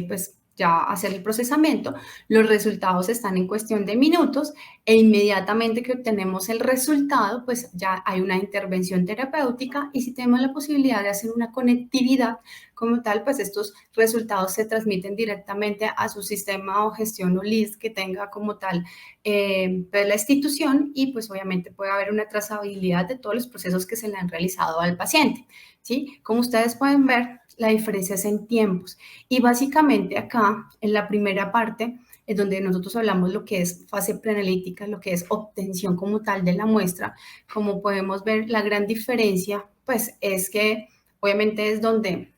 pues ya hacer el procesamiento, los resultados están en cuestión de minutos e inmediatamente que obtenemos el resultado, pues ya hay una intervención terapéutica y si tenemos la posibilidad de hacer una conectividad como tal, pues estos resultados se transmiten directamente a su sistema o gestión o list que tenga como tal pues la institución y pues obviamente puede haber una trazabilidad de todos los procesos que se le han realizado al paciente, ¿sí? Como ustedes pueden ver, la diferencia es en tiempos. Y básicamente acá, en la primera parte, es donde nosotros hablamos lo que es fase preanalítica, lo que es obtención como tal de la muestra. Como podemos ver, la gran diferencia, pues, es que obviamente es donde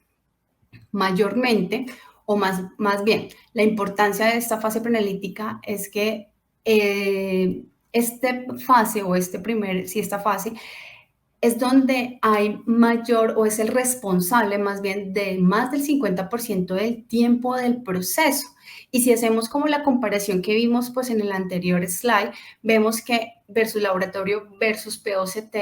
mayormente, o más bien, la importancia de esta fase preanalítica es que esta fase o si esta fase es donde hay mayor o es el responsable más bien de más del 50% del tiempo del proceso. Y si hacemos como la comparación que vimos pues en el anterior slide, vemos que versus laboratorio versus POCT,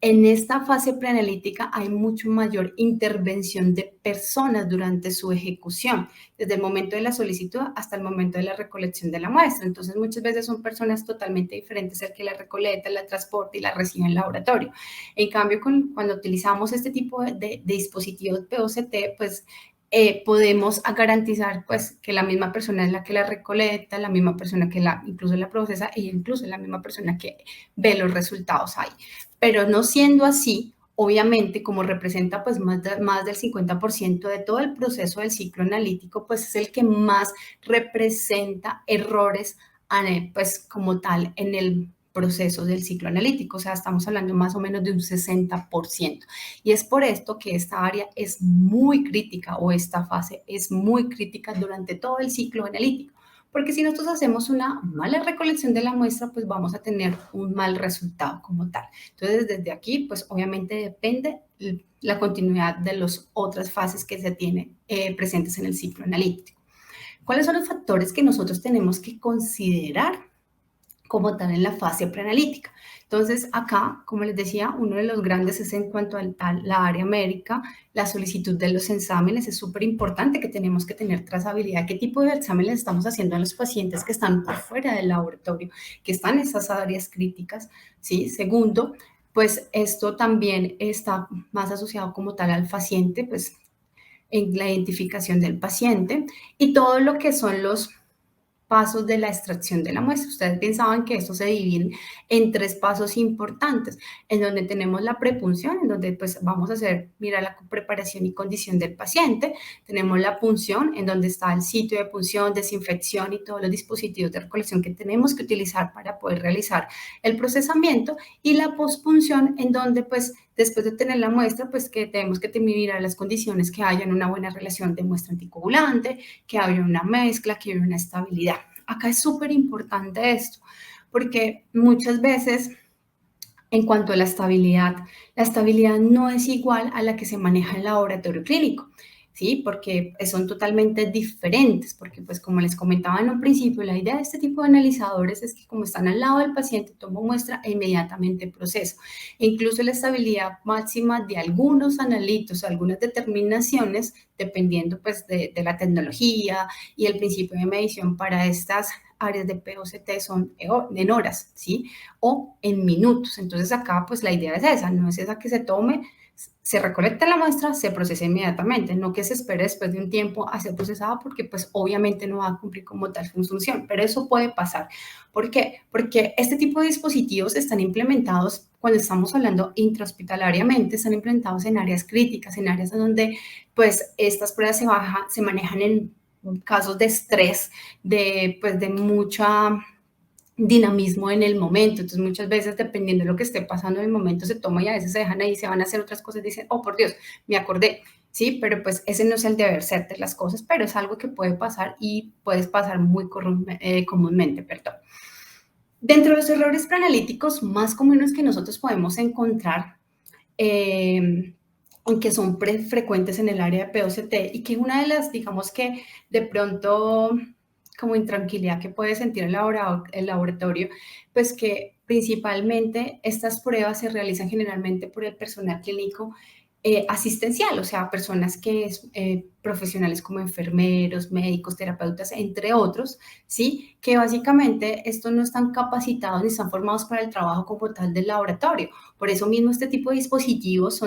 en esta fase preanalítica hay mucho mayor intervención de personas durante su ejecución, desde el momento de la solicitud hasta el momento de la recolección de la muestra. Entonces, muchas veces son personas totalmente diferentes el que la recolecta, la transporta y la recibe en el laboratorio. En cambio, cuando utilizamos este tipo de dispositivos POCT, pues podemos garantizar pues que la misma persona es la que la recolecta, la misma persona que incluso la procesa e incluso la misma persona que ve los resultados ahí. Pero no siendo así, obviamente, como representa pues más del 50% de todo el proceso del ciclo analítico, pues es el que más representa errores pues como tal en el proceso del ciclo analítico, o sea, estamos hablando más o menos de un 60%. Y es por esto que esta área es muy crítica o esta fase es muy crítica durante todo el ciclo analítico, porque si nosotros hacemos una mala recolección de la muestra, pues vamos a tener un mal resultado como tal. Entonces, desde aquí, pues obviamente depende la continuidad de las otras fases que se tienen presentes en el ciclo analítico. ¿Cuáles son los factores que nosotros tenemos que considerar como tal en la fase preanalítica? Entonces, acá, como les decía, uno de los grandes es en cuanto a la área médica, la solicitud de los exámenes. Es súper importante que tenemos que tener trazabilidad. ¿Qué tipo de exámenes estamos haciendo a los pacientes que están por fuera del laboratorio, que están en esas áreas críticas? ¿Sí? Segundo, pues esto también está más asociado como tal al paciente, pues en la identificación del paciente y todo lo que son los pasos de la extracción de la muestra. Ustedes pensaban que esto se divide en 3 pasos importantes, en donde tenemos la prepunción, en donde pues vamos a hacer, mira, la preparación y condición del paciente, tenemos la punción, en donde está el sitio de punción, desinfección y todos los dispositivos de recolección que tenemos que utilizar para poder realizar el procesamiento, y la pospunción, en donde pues después de tener la muestra, pues que tenemos que mirar las condiciones, que hayan una buena relación de muestra anticoagulante, que haya una mezcla, que haya una estabilidad. Acá es súper importante esto, porque muchas veces, en cuanto a la estabilidad no es igual a la que se maneja en el laboratorio clínico, ¿sí? Porque son totalmente diferentes, porque pues como les comentaba en un principio, la idea de este tipo de analizadores es que como están al lado del paciente, tomo muestra e inmediatamente proceso. E incluso la estabilidad máxima de algunos analitos, algunas determinaciones, dependiendo pues de la tecnología y el principio de medición para estas áreas de POCT son en horas, ¿sí? O en minutos. Entonces acá pues la idea es esa, no es esa que se tome se recolecta la muestra, se procesa inmediatamente, no que se espere después de un tiempo a ser procesada porque pues obviamente no va a cumplir como tal su función, pero eso puede pasar. ¿Por qué? Porque este tipo de dispositivos están implementados cuando estamos hablando intrahospitalariamente, están implementados en áreas críticas, en áreas donde pues estas pruebas se manejan en casos de estrés, de mucha dinamismo en el momento. Entonces, muchas veces, dependiendo de lo que esté pasando en el momento, se toma y a veces se dejan ahí, se van a hacer otras cosas, dicen, oh, por Dios, me acordé, ¿sí? Pero pues ese no es el deber ser de las cosas, pero es algo que puede pasar y puede pasar muy comúnmente, perdón. Dentro de los errores preanalíticos más comunes que nosotros podemos encontrar, que son frecuentes en el área de POCT y que una de las, digamos que de pronto como intranquilidad que puede sentir el laboratorio, pues que principalmente estas pruebas se realizan generalmente por el personal clínico asistencial, o sea, personas profesionales como enfermeros, médicos, terapeutas, entre otros, ¿sí? Que básicamente estos no están capacitados ni están formados para el trabajo como tal del laboratorio. Por eso mismo este tipo de dispositivos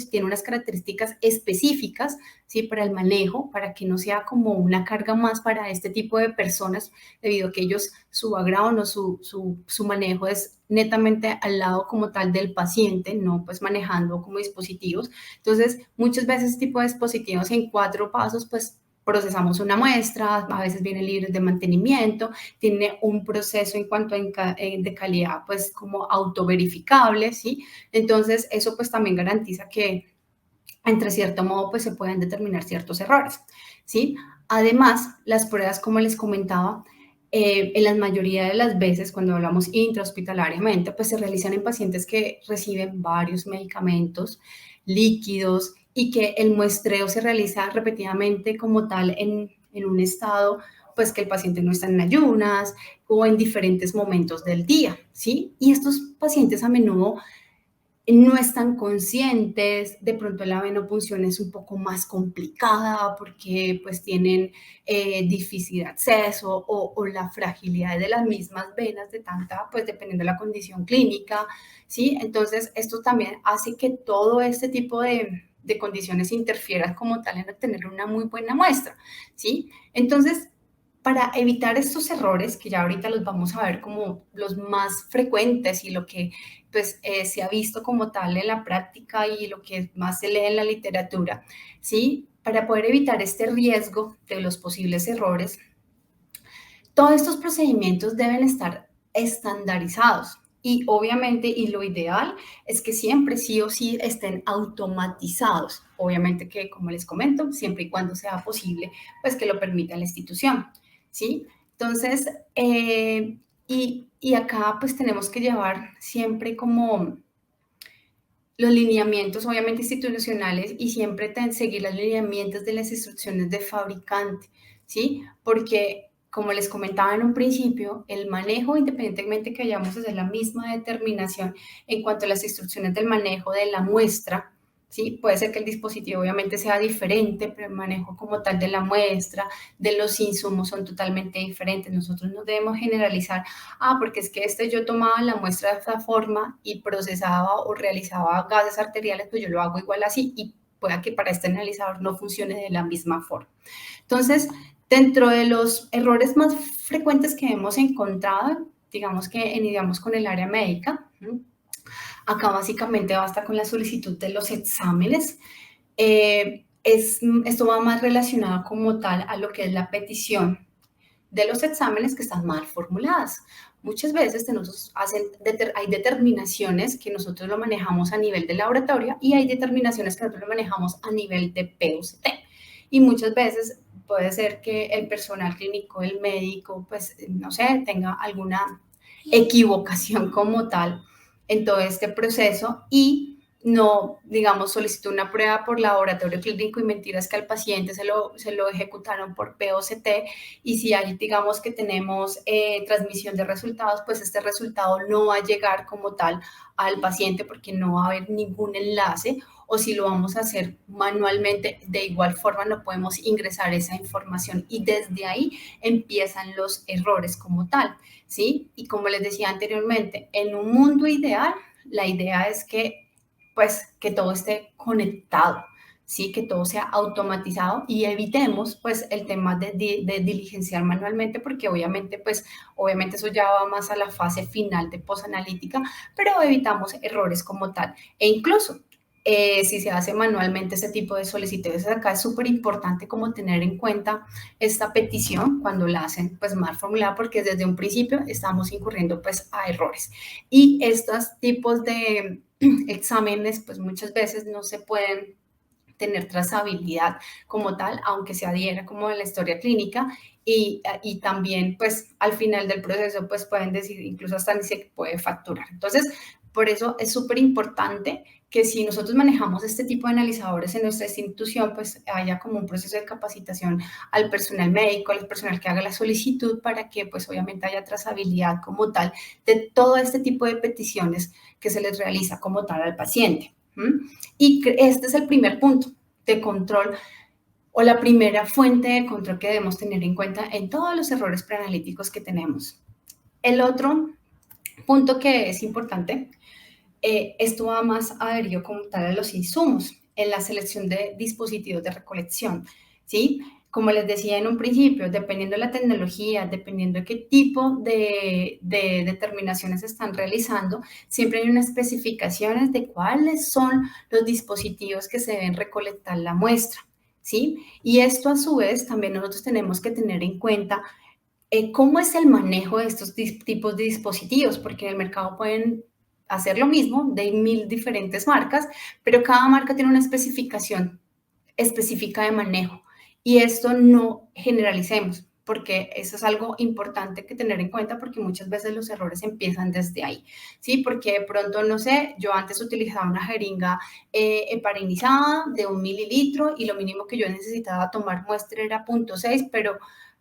tienen unas características específicas, ¿sí? Para el manejo, para que no sea como una carga más para este tipo de personas, debido a que ellos, su background o su manejo es netamente al lado como tal del paciente, no pues manejando como dispositivos. Entonces, muchas veces este tipo de dispositivos en 4 pasos, pues procesamos una muestra, a veces vienen libres de mantenimiento, tiene un proceso en cuanto de calidad, pues como autoverificable, ¿sí? Entonces, eso pues también garantiza que entre cierto modo pues se pueden determinar ciertos errores, ¿sí? Además, las pruebas, como les comentaba, en la mayoría de las veces cuando hablamos intrahospitalariamente, pues se realizan en pacientes que reciben varios medicamentos, líquidos y que el muestreo se realiza repetidamente como tal en un estado pues que el paciente no está en ayunas o en diferentes momentos del día, ¿sí? Y estos pacientes a menudo no están conscientes, de pronto la venopunción es un poco más complicada porque pues tienen difícil acceso o la fragilidad de las mismas venas de tanta, pues dependiendo de la condición clínica, ¿sí? Entonces esto también hace que todo este tipo de condiciones interfieran como tal en obtener una muy buena muestra, ¿sí? Entonces, para evitar estos errores, que ya ahorita los vamos a ver como los más frecuentes y lo que pues se ha visto como tal en la práctica y lo que más se lee en la literatura, ¿sí? Para poder evitar este riesgo de los posibles errores, todos estos procedimientos deben estar estandarizados y obviamente, y lo ideal es que siempre sí o sí estén automatizados. Obviamente que, como les comento, siempre y cuando sea posible, pues que lo permita la institución, ¿sí? Entonces, y acá pues tenemos que llevar siempre como los lineamientos, obviamente institucionales, y siempre seguir los lineamientos de las instrucciones de fabricante, ¿sí? Porque, como les comentaba en un principio, el manejo, independientemente que vayamos a hacer la misma determinación en cuanto a las instrucciones del manejo de la muestra, ¿sí? Puede ser que el dispositivo obviamente sea diferente, pero el manejo como tal de la muestra, de los insumos son totalmente diferentes. Nosotros no debemos generalizar, porque es que yo tomaba la muestra de esta forma y procesaba o realizaba gases arteriales, pues yo lo hago igual así y pueda que para este analizador no funcione de la misma forma. Entonces, dentro de los errores más frecuentes que hemos encontrado, digamos que digamos con el área médica, acá básicamente basta con la solicitud de los exámenes. Esto va más relacionado como tal a lo que es la petición de los exámenes que están mal formuladas. Muchas veces hay determinaciones que nosotros lo manejamos a nivel de laboratorio y hay determinaciones que nosotros lo manejamos a nivel de POCT. Y muchas veces puede ser que el personal clínico, el médico, pues no sé, tenga alguna equivocación como tal en todo este proceso y no, digamos, solicitó una prueba por laboratorio clínico y mentiras que al paciente se lo ejecutaron por POCT y si hay, digamos, que tenemos transmisión de resultados, pues este resultado no va a llegar como tal al paciente porque no va a haber ningún enlace o si lo vamos a hacer manualmente, de igual forma no podemos ingresar esa información y desde ahí empiezan los errores como tal, ¿sí? Y como les decía anteriormente, en un mundo ideal, la idea es que pues que todo esté conectado, ¿sí? Que todo sea automatizado y evitemos pues el tema de diligenciar manualmente porque obviamente eso ya va más a la fase final de posanalítica, pero evitamos errores como tal. E incluso si se hace manualmente ese tipo de solicitudes, acá es súper importante como tener en cuenta esta petición cuando la hacen pues mal formulada porque desde un principio estamos incurriendo pues a errores. Y estos tipos de exámenes pues muchas veces no se pueden tener trazabilidad como tal, aunque se adhiera como en la historia clínica y también pues al final del proceso pues pueden decir incluso hasta ni se puede facturar. Entonces, por eso es súper importante que si nosotros manejamos este tipo de analizadores en nuestra institución, pues haya como un proceso de capacitación al personal médico, al personal que haga la solicitud para que pues obviamente haya trazabilidad como tal de todo este tipo de peticiones que se les realiza como tal al paciente. Y este es el primer punto de control o la primera fuente de control que debemos tener en cuenta en todos los errores preanalíticos que tenemos. El otro punto que es importante, esto va más adherido como tal a los insumos en la selección de dispositivos de recolección, ¿sí? Como les decía en un principio, dependiendo de la tecnología, dependiendo de qué tipo de determinaciones se están realizando, siempre hay unas especificaciones de cuáles son los dispositivos que se deben recolectar la muestra, ¿sí? Y esto a su vez también nosotros tenemos que tener en cuenta cómo es el manejo de estos tipos de dispositivos, porque en el mercado pueden hacer lo mismo de 1000 diferentes marcas, pero cada marca tiene una especificación específica de manejo. Y esto no generalicemos, porque eso es algo importante que tener en cuenta, porque muchas veces los errores empiezan desde ahí, ¿sí? Porque de pronto, no sé, yo antes utilizaba una jeringa heparinizada de 1 mililitro y lo mínimo que yo necesitaba tomar muestra era 0.6, pero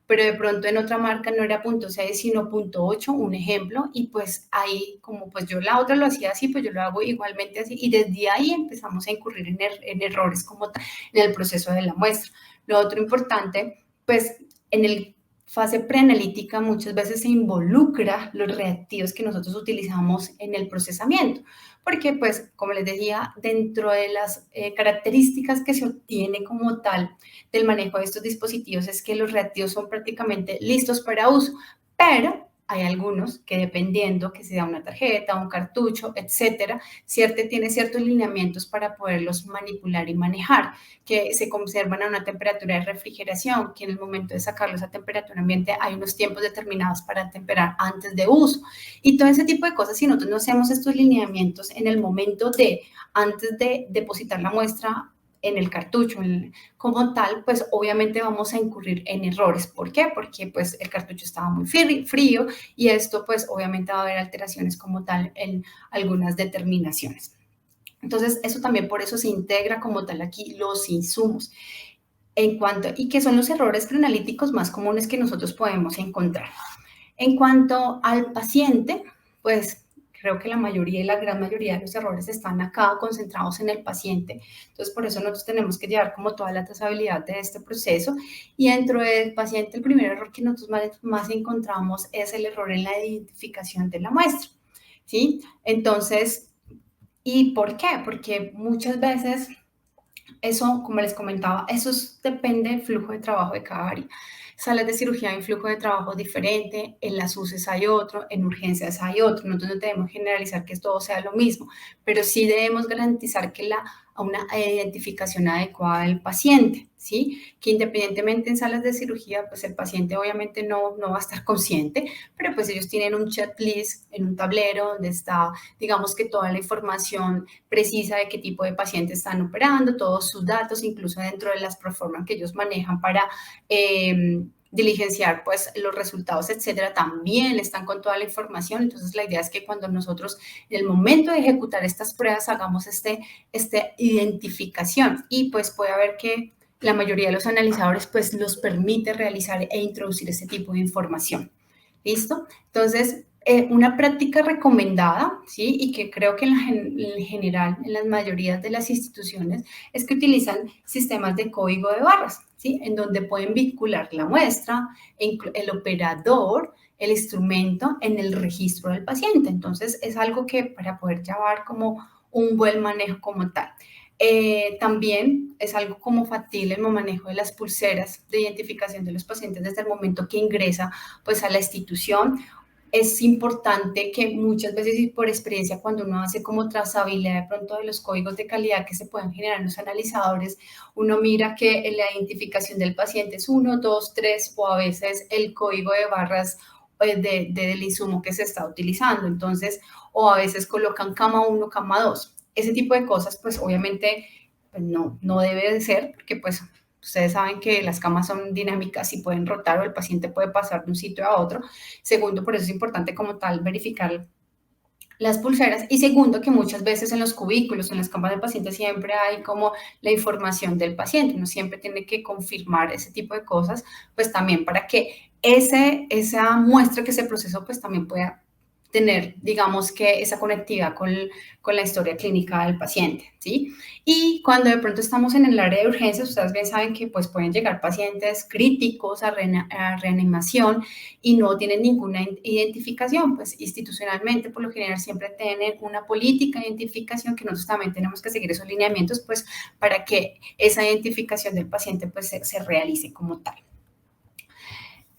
de pronto en otra marca no era 0.6 sino 0.8, un ejemplo, y pues ahí como pues yo la otra lo hacía así, pues yo lo hago igualmente así, y desde ahí empezamos a incurrir en errores como en el proceso de la muestra. Lo otro importante, pues en el fase preanalítica muchas veces se involucra los reactivos que nosotros utilizamos en el procesamiento, porque pues como les decía, dentro de las características que se obtiene como tal del manejo de estos dispositivos es que los reactivos son prácticamente listos para uso, pero hay algunos que dependiendo que sea una tarjeta, un cartucho, etcétera, tiene ciertos lineamientos para poderlos manipular y manejar, que se conservan a una temperatura de refrigeración, que en el momento de sacarlos a temperatura ambiente hay unos tiempos determinados para temperar antes de uso. Y todo ese tipo de cosas, si nosotros no hacemos estos lineamientos en el momento antes de depositar la muestra en el cartucho como tal, pues obviamente vamos a incurrir en errores. ¿Por qué? Porque pues el cartucho estaba muy frío y esto pues obviamente va a haber alteraciones como tal en algunas determinaciones. Entonces, eso también por eso se integra como tal aquí los insumos. ¿Y qué son los errores preanalíticos más comunes que nosotros podemos encontrar? En cuanto al paciente, pues creo que la mayoría y la gran mayoría de los errores están acá concentrados en el paciente. Entonces, por eso nosotros tenemos que llevar como toda la trazabilidad de este proceso. Y dentro del paciente, el primer error que nosotros más encontramos es el error en la identificación de la muestra, ¿sí? Entonces, ¿y por qué? Porque muchas veces eso, como les comentaba, depende del flujo de trabajo de cada área. Salas de cirugía hay un flujo de trabajo diferente, en las UCEs hay otro, en urgencias hay otro. Nosotros no debemos generalizar que todo sea lo mismo, pero sí debemos garantizar que una identificación adecuada del paciente, ¿sí? Que independientemente en salas de cirugía, pues el paciente obviamente no va a estar consciente, pero pues ellos tienen un checklist en un tablero donde está, digamos que toda la información precisa de qué tipo de paciente están operando, todos sus datos, incluso dentro de las proformas que ellos manejan para diligenciar pues los resultados, etcétera, también están con toda la información. Entonces la idea es que cuando nosotros en el momento de ejecutar estas pruebas hagamos esta identificación y pues puede haber que la mayoría de los analizadores pues los permite realizar e introducir este tipo de información. ¿Listo? Entonces, una práctica recomendada, ¿sí? Y que creo que en general, en las mayorías de las instituciones, es que utilizan sistemas de código de barras, ¿sí? En donde pueden vincular la muestra, el operador, el instrumento en el registro del paciente. Entonces, es algo que para poder llevar como un buen manejo como tal. También es algo como factible el manejo de las pulseras de identificación de los pacientes desde el momento que ingresa pues a la institución. Es importante que muchas veces y por experiencia cuando uno hace como trazabilidad de pronto de los códigos de calidad que se pueden generar en los analizadores, uno mira que la identificación del paciente es 1, 2, 3 o a veces el código de barras del insumo que se está utilizando. Entonces, o a veces colocan cama 1, cama 2. Ese tipo de cosas, pues obviamente pues, no debe de ser, porque pues ustedes saben que las camas son dinámicas y pueden rotar o el paciente puede pasar de un sitio a otro. Segundo, por eso es importante como tal verificar las pulseras. Y segundo, que muchas veces en los cubículos, en las camas del paciente, siempre hay como la información del paciente. Uno siempre tiene que confirmar ese tipo de cosas, pues también para que esa muestra, que ese proceso, pues también pueda tener, digamos que esa conectividad con la historia clínica del paciente, ¿sí? Y cuando de pronto estamos en el área de urgencias, ustedes bien saben que pues pueden llegar pacientes críticos a reanimación y no tienen ninguna identificación, pues institucionalmente por lo general siempre tienen una política de identificación que nosotros también tenemos que seguir esos lineamientos, pues para que esa identificación del paciente pues se realice como tal.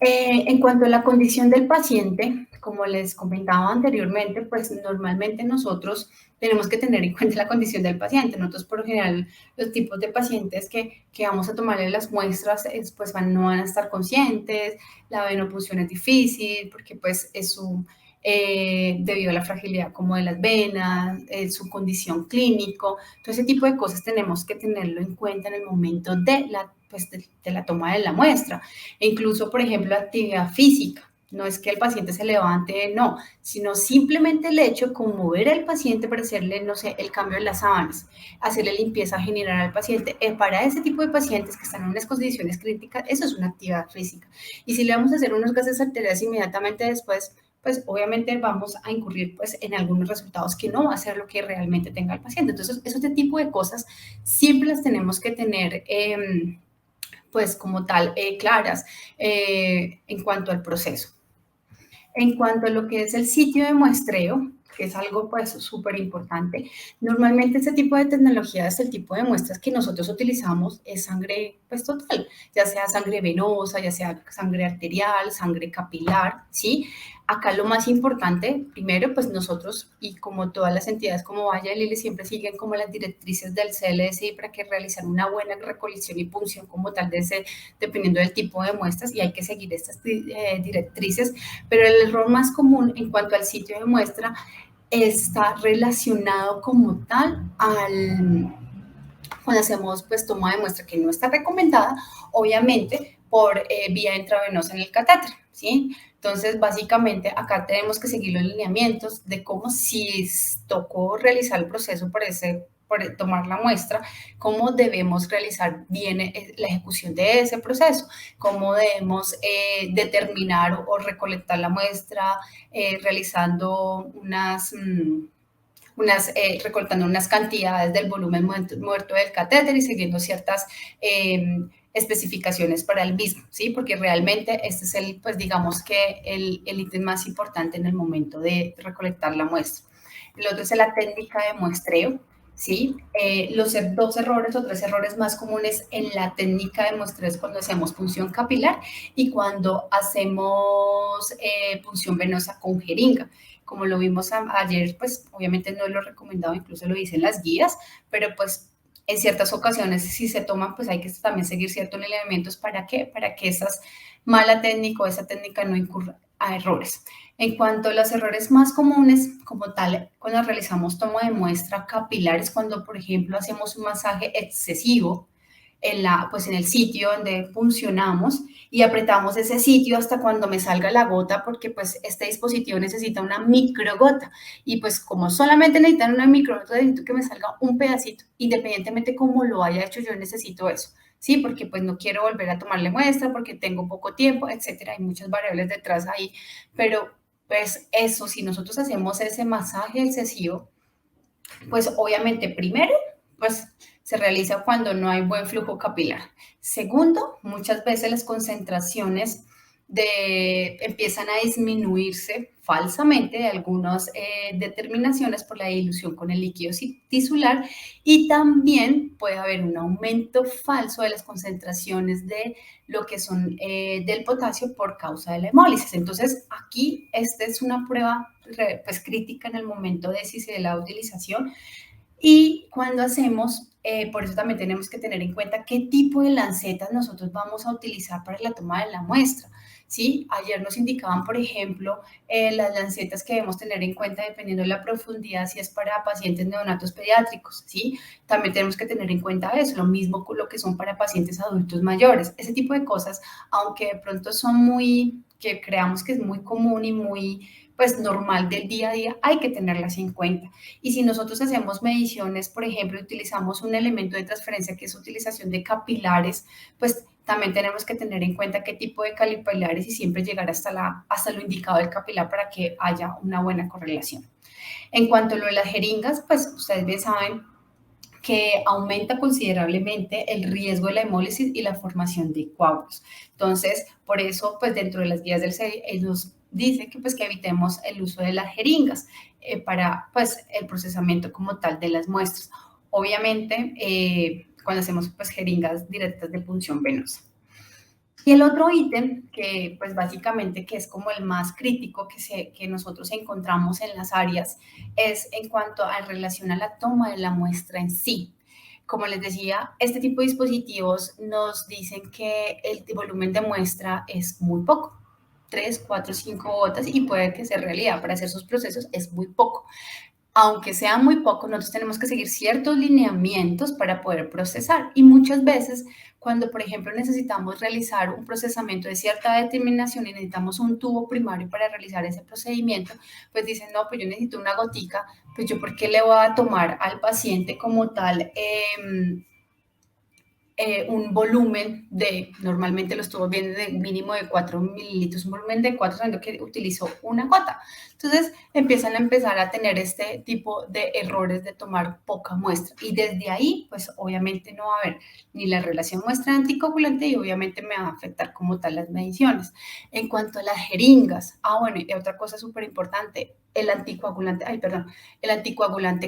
En cuanto a la condición del paciente, como les comentaba anteriormente, pues normalmente nosotros tenemos que tener en cuenta la condición del paciente. Nosotros, por lo general, los tipos de pacientes que vamos a tomarle las muestras, pues no van a estar conscientes, la venopunción es difícil, porque pues debido a la fragilidad como de las venas, su condición clínico, todo ese tipo de cosas tenemos que tenerlo en cuenta en el momento de la toma de la muestra. E incluso, por ejemplo, la actividad física. No es que el paciente se levante, no, sino simplemente el hecho de conmover al paciente para hacerle, no sé, el cambio de las sábanas, hacerle limpieza general al paciente. Para ese tipo de pacientes que están en unas condiciones críticas, eso es una actividad física. Y si le vamos a hacer unos gases arteriales inmediatamente después, pues obviamente vamos a incurrir pues en algunos resultados que no va a ser lo que realmente tenga el paciente. Entonces, ese tipo de cosas siempre las tenemos que tener pues como tal claras en cuanto al proceso. En cuanto a lo que es el sitio de muestreo, que es algo pues súper importante, normalmente este tipo de tecnologías, el tipo de muestras que nosotros utilizamos es sangre pues total, ya sea sangre venosa, ya sea sangre arterial, sangre capilar, ¿sí? Acá lo más importante, primero, pues nosotros y como todas las entidades como Vaya de Lili siempre siguen como las directrices del CLSI para que realizar una buena recolección y punción como tal de ese, dependiendo del tipo de muestras y hay que seguir estas directrices, pero el error más común en cuanto al sitio de muestra está relacionado como tal cuando hacemos pues toma de muestra que no está recomendada, obviamente por vía intravenosa en el catéter, ¿sí? Entonces, básicamente, acá tenemos que seguir los lineamientos de cómo si tocó realizar el proceso por tomar la muestra, cómo debemos realizar bien la ejecución de ese proceso, cómo debemos determinar o recolectar la muestra realizando recortando unas cantidades del volumen muerto del catéter y siguiendo ciertas especificaciones para el mismo, ¿sí? Porque realmente este es pues digamos que el ítem más importante en el momento de recolectar la muestra. El otro es la técnica de muestreo, ¿sí? Los dos errores o tres errores más comunes en la técnica de muestreo es cuando hacemos punción capilar y cuando hacemos punción venosa con jeringa. Como lo vimos ayer, pues obviamente no es lo recomendado, incluso lo dicen las guías, pero pues en ciertas ocasiones si se toman, pues hay que también seguir ciertos elementos para que esa mala técnica o esa técnica no incurra a errores. En cuanto a los errores más comunes, como tal, cuando realizamos toma de muestra capilares, cuando por ejemplo hacemos un masaje excesivo pues en el sitio donde puncionamos y apretamos ese sitio hasta cuando me salga la gota, porque pues este dispositivo necesita una microgota y pues como solamente necesitan una microgota, necesito que me salga un pedacito, independientemente cómo lo haya hecho, yo necesito eso. Sí, porque pues no quiero volver a tomarle muestra, porque tengo poco tiempo, etcétera. Hay muchas variables detrás ahí, pero pues eso, si nosotros hacemos ese masaje excesivo, pues obviamente primero, pues se realiza cuando no hay buen flujo capilar. Segundo, muchas veces las concentraciones empiezan a disminuirse falsamente de algunas determinaciones por la dilución con el líquido tisular, y también puede haber un aumento falso de las concentraciones de lo que son del potasio por causa de la hemólisis. Entonces, aquí esta es una prueba pues crítica en el momento de si se da la utilización. Y cuando hacemos, por eso también tenemos que tener en cuenta qué tipo de lancetas nosotros vamos a utilizar para la toma de la muestra. ¿Sí? Ayer nos indicaban, por ejemplo, las lancetas que debemos tener en cuenta dependiendo de la profundidad, si es para pacientes neonatos pediátricos, ¿sí? También tenemos que tener en cuenta eso, lo mismo con lo que son para pacientes adultos mayores. Ese tipo de cosas, aunque de pronto son que creamos que es muy común y muy, pues, normal del día a día, hay que tenerlas en cuenta. Y si nosotros hacemos mediciones, por ejemplo, utilizamos un elemento de transferencia que es utilización de capilares, pues también tenemos que tener en cuenta qué tipo de capilares y siempre llegar hasta lo indicado del capilar para que haya una buena correlación. En cuanto a lo de las jeringas, pues ustedes bien saben que aumenta considerablemente el riesgo de la hemólisis y la formación de coágulos. Entonces, por eso, pues dentro de las guías del CEI nos dice que, pues, que evitemos el uso de las jeringas para, pues, el procesamiento como tal de las muestras. Obviamente, cuando hacemos, pues, jeringas directas de punción venosa. Y el otro ítem, que pues básicamente que es como el más crítico que nosotros encontramos en las áreas, es en cuanto a relación a la toma de la muestra en sí. Como les decía, este tipo de dispositivos nos dicen que el volumen de muestra es muy poco, 3, 4, 5 gotas, y puede que sea realidad para hacer sus procesos es muy poco. Aunque sea muy poco, nosotros tenemos que seguir ciertos lineamientos para poder procesar. Y muchas veces, cuando, por ejemplo, necesitamos realizar un procesamiento de cierta determinación y necesitamos un tubo primario para realizar ese procedimiento, pues dicen, no, pues yo necesito una gotica, pues yo, ¿por qué le voy a tomar al paciente como tal un volumen normalmente los tubos vienen de mínimo de 4 mililitros, un volumen de 4, sabiendo que utilizo una gota? Entonces empezar a tener este tipo de errores de tomar poca muestra, y desde ahí, pues obviamente no va a haber ni la relación muestra anticoagulante y obviamente me va a afectar como tal las mediciones. En cuanto a las jeringas, bueno, y otra cosa súper importante, el anticoagulante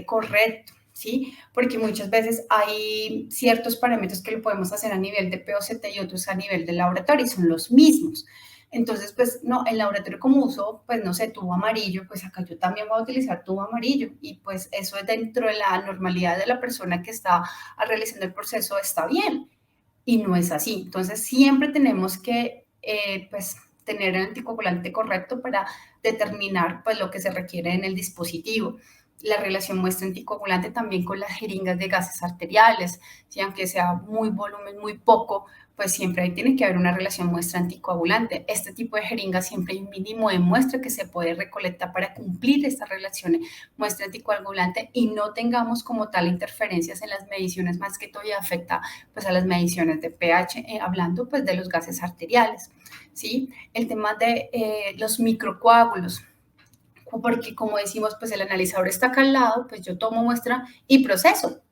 correcto. ¿Sí? Porque muchas veces hay ciertos parámetros que lo podemos hacer a nivel de POCT y otros a nivel de laboratorio y son los mismos. Entonces, pues, no, el laboratorio como uso, pues, no sé, tubo amarillo, pues acá yo también voy a utilizar tubo amarillo, y pues eso es dentro de la normalidad de la persona que está realizando el proceso, está bien, y no es así. Entonces, siempre tenemos que, pues, tener el anticoagulante correcto para determinar, pues, lo que se requiere en el dispositivo. La relación muestra anticoagulante también con las jeringas de gases arteriales, ¿sí? Aunque sea muy volumen, muy poco, pues siempre ahí tiene que haber una relación muestra anticoagulante. Este tipo de jeringas siempre hay un mínimo de muestra que se puede recolectar para cumplir esta relación muestra anticoagulante y no tengamos como tal interferencias en las mediciones, más que todo, y afecta pues a las mediciones de pH, hablando pues de los gases arteriales, ¿sí? El tema de los microcoágulos, porque como decimos, pues el analizador está acá al lado, pues yo tomo muestra y proceso.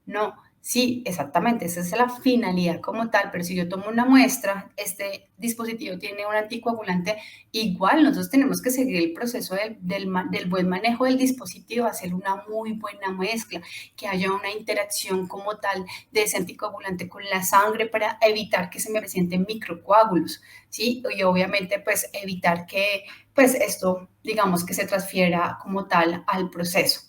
No, sí, exactamente, esa es la finalidad como tal, pero si yo tomo una muestra, este dispositivo tiene un anticoagulante, igual nosotros tenemos que seguir el proceso del buen manejo del dispositivo, hacer una muy buena mezcla, que haya una interacción como tal de ese anticoagulante con la sangre para evitar que se me presenten microcoágulos, ¿sí? Y obviamente pues evitar que pues esto, digamos, que se transfiera como tal al proceso.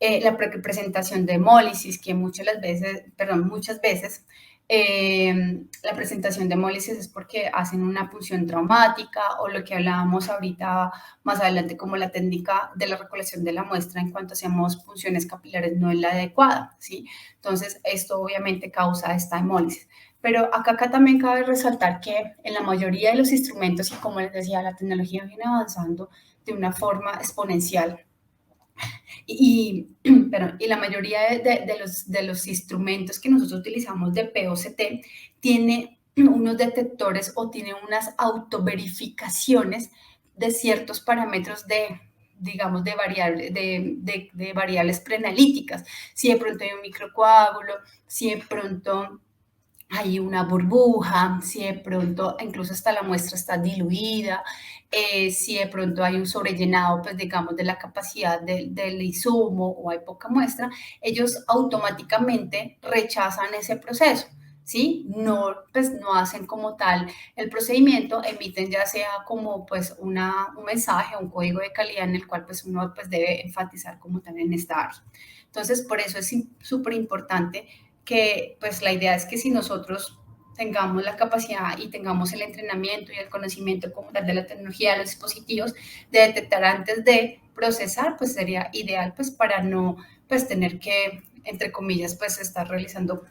La presentación de hemólisis, que muchas veces la presentación de hemólisis es porque hacen una punción traumática, o lo que hablábamos ahorita más adelante como la técnica de la recolección de la muestra en cuanto hacemos punciones capilares no es la adecuada, ¿sí? Entonces, esto obviamente causa esta hemólisis. Pero acá también cabe resaltar que en la mayoría de los instrumentos, y como les decía, la tecnología viene avanzando de una forma exponencial. Y la mayoría de los instrumentos que nosotros utilizamos de POCT tiene unos detectores o tiene unas autoverificaciones de ciertos parámetros digamos, de variables preanalíticas. Si de pronto hay un microcoágulo, si de pronto hay una burbuja, si de pronto incluso hasta la muestra está diluida, si de pronto hay un sobrellenado, pues digamos, de la capacidad del insumo o hay poca muestra, ellos automáticamente rechazan ese proceso. ¿Sí? No, pues no hacen como tal el procedimiento, emiten ya sea como pues un mensaje, un código de calidad en el cual pues uno pues debe enfatizar como tal en esta área. Entonces, por eso es súper importante que pues la idea es que si nosotros tengamos la capacidad y tengamos el entrenamiento y el conocimiento como tal de la tecnología, de los dispositivos, de detectar antes de procesar, pues sería ideal pues para no pues tener que, entre comillas, pues estar realizando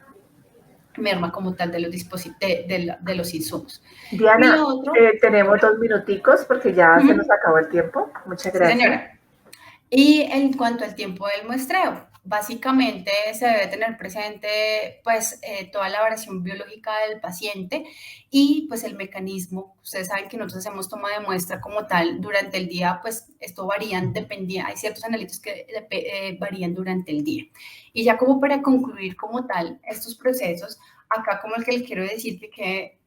merma como tal de los dispositivos, de los insumos. Y Diana, lo otro, tenemos 2 minuticos porque ya se nos acabó el tiempo. Muchas sí gracias. señora. Y en cuanto al tiempo del muestreo, básicamente se debe tener presente pues toda la variación biológica del paciente y pues el mecanismo. Ustedes saben que nosotros hacemos toma de muestra como tal durante el día, pues esto varía, dependía, hay ciertos analitos que varían durante el día. Y ya como para concluir como tal estos procesos, acá como el que les quiero decir que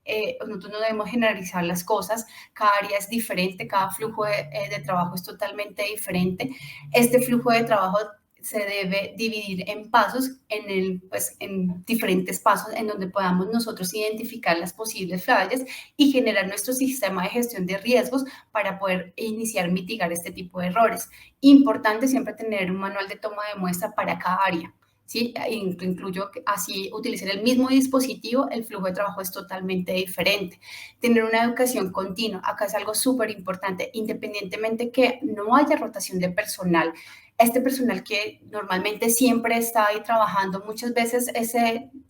nosotros no debemos generalizar las cosas, cada área es diferente, cada flujo de trabajo es totalmente diferente. Este flujo de trabajo se debe dividir en pasos, pues, en diferentes pasos en donde podamos nosotros identificar las posibles fallas y generar nuestro sistema de gestión de riesgos para poder iniciar, mitigar este tipo de errores. Importante siempre tener un manual de toma de muestra para cada área. ¿Sí? Incluyo que así utilicen el mismo dispositivo, el flujo de trabajo es totalmente diferente. Tener una educación continua, acá es algo súper importante, independientemente que no haya rotación de personal. Este personal que normalmente siempre está ahí trabajando, muchas veces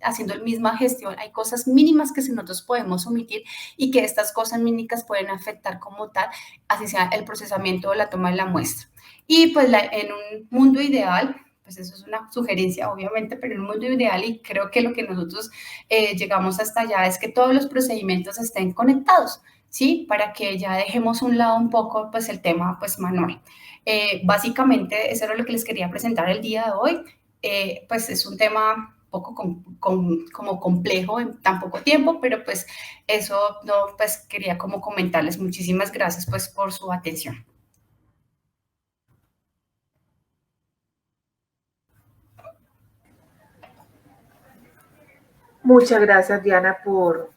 haciendo la misma gestión, hay cosas mínimas que nosotros podemos omitir y que estas cosas mínimas pueden afectar como tal, así sea el procesamiento o la toma de la muestra. Y pues en un mundo ideal, pues eso es una sugerencia, obviamente, pero en un mundo ideal, y creo que lo que nosotros llegamos hasta allá es que todos los procedimientos estén conectados, ¿sí? Para que ya dejemos a un lado un poco, pues, el tema, pues, manual. Básicamente, eso era lo que les quería presentar el día de hoy. Pues, es un tema un poco como complejo en tan poco tiempo, pero pues eso no, pues quería como comentarles. Muchísimas gracias pues por su atención. Muchas gracias, Diana, por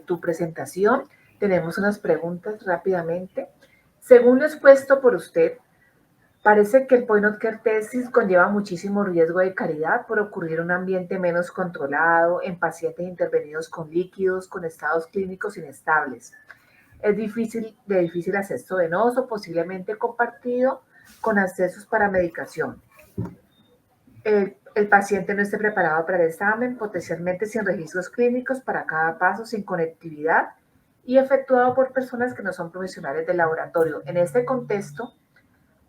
tu presentación. Tenemos unas preguntas rápidamente. Según lo expuesto por usted, parece que el point of care testing conlleva muchísimo riesgo de calidad por ocurrir en un ambiente menos controlado, en pacientes intervenidos con líquidos, con estados clínicos inestables. Es de difícil acceso venoso, posiblemente compartido con accesos para medicación. El paciente no esté preparado para el examen, potencialmente sin registros clínicos para cada paso, sin conectividad y efectuado por personas que no son profesionales del laboratorio. En este contexto,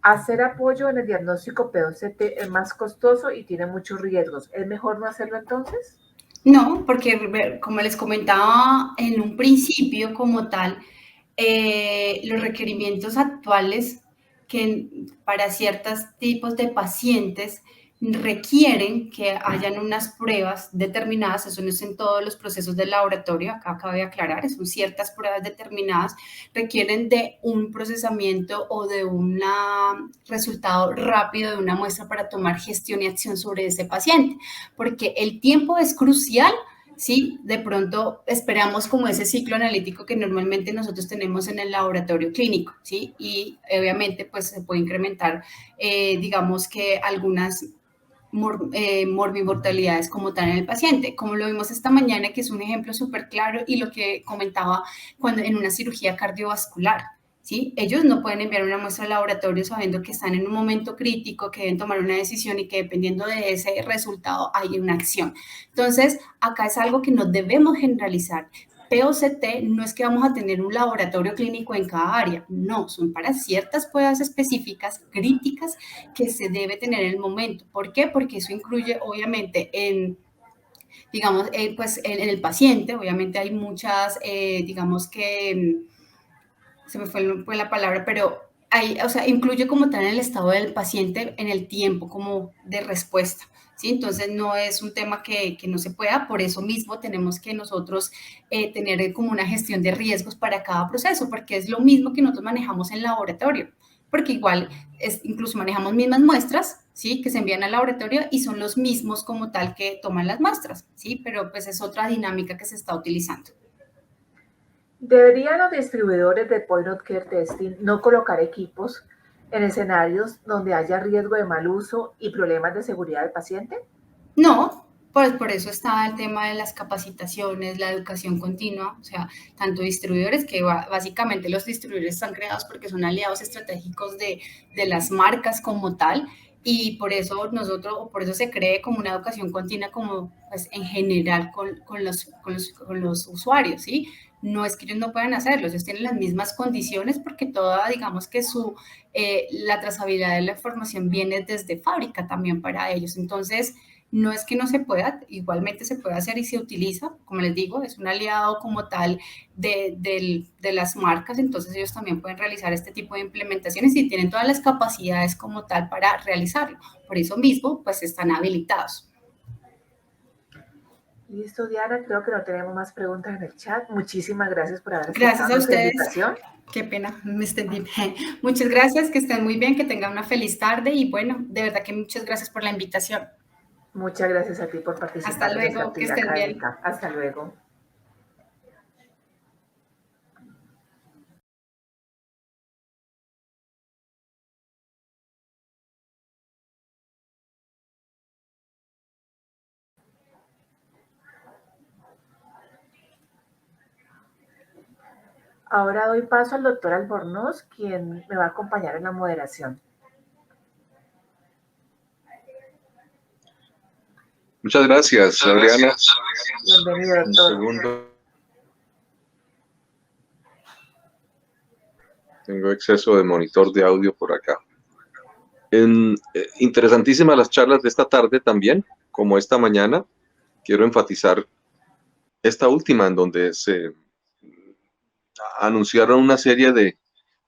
hacer apoyo en el diagnóstico POCT es más costoso y tiene muchos riesgos. ¿Es mejor no hacerlo entonces? No, porque como les comentaba en un principio como tal, los requerimientos actuales que para ciertos tipos de pacientes requieren que hayan unas pruebas determinadas, eso no es en todos los procesos del laboratorio, acá cabe aclarar, son ciertas pruebas determinadas, requieren de un procesamiento o de un resultado rápido de una muestra para tomar gestión y acción sobre ese paciente, porque el tiempo es crucial. Sí, de pronto esperamos como ese ciclo analítico que normalmente nosotros tenemos en el laboratorio clínico, ¿sí? Y obviamente pues se puede incrementar, digamos que algunas morbimortalidades como tal en el paciente, como lo vimos esta mañana, que es un ejemplo súper claro y lo que comentaba cuando en una cirugía cardiovascular. ¿Sí? Ellos no pueden enviar una muestra al laboratorio sabiendo que están en un momento crítico, que deben tomar una decisión y que dependiendo de ese resultado hay una acción. Entonces, acá es algo que no debemos generalizar. POCT no es que vamos a tener un laboratorio clínico en cada área, no, son para ciertas pruebas específicas, críticas, que se debe tener en el momento. ¿Por qué? Porque eso incluye, obviamente, digamos, pues en el paciente, obviamente hay muchas, digamos que se me fue la palabra, pero o sea, incluye como tal el estado del paciente en el tiempo como de respuesta. ¿Sí? Entonces no es un tema que no se pueda, por eso mismo tenemos que nosotros tener como una gestión de riesgos para cada proceso, porque es lo mismo que nosotros manejamos en laboratorio, porque igual incluso manejamos mismas muestras, ¿sí? Que se envían al laboratorio y son los mismos como tal que toman las muestras, ¿sí? Pero pues es otra dinámica que se está utilizando. ¿Deberían los distribuidores de Point of Care Testing no colocar equipos en escenarios donde haya riesgo de mal uso y problemas de seguridad del paciente? No, pues por eso está el tema de las capacitaciones, la educación continua, o sea, tanto distribuidores, que básicamente los distribuidores están creados porque son aliados estratégicos de las marcas como tal, y por eso por eso se cree como una educación continua, como pues, en general con los usuarios, ¿sí? No es que ellos no puedan hacerlo, ellos tienen las mismas condiciones porque toda, digamos que la trazabilidad de la información viene desde fábrica también para ellos. Entonces, no es que no se pueda, igualmente se puede hacer y se utiliza, como les digo, es un aliado como tal de las marcas, entonces ellos también pueden realizar este tipo de implementaciones y tienen todas las capacidades como tal para realizarlo. Por eso mismo, pues están habilitados. Listo, Diana, creo que no tenemos más preguntas en el chat. Muchísimas gracias por haber Gracias aceptado a nuestra ustedes. invitación. Qué pena, me extendí. Muchas gracias, que estén muy bien, que tengan una feliz tarde y bueno, de verdad que muchas gracias por la invitación. Muchas gracias a ti por Hasta participar en nuestra luego, que actividad estén bien. académica. Hasta luego. Ahora doy paso al doctor Albornoz, quien me va a acompañar en la moderación. Muchas gracias, Adriana. Bienvenido, Un doctor. segundo. Tengo exceso de monitor de audio por acá. Interesantísimas las charlas de esta tarde también, como esta mañana. Quiero enfatizar esta última, en donde se anunciaron una serie de,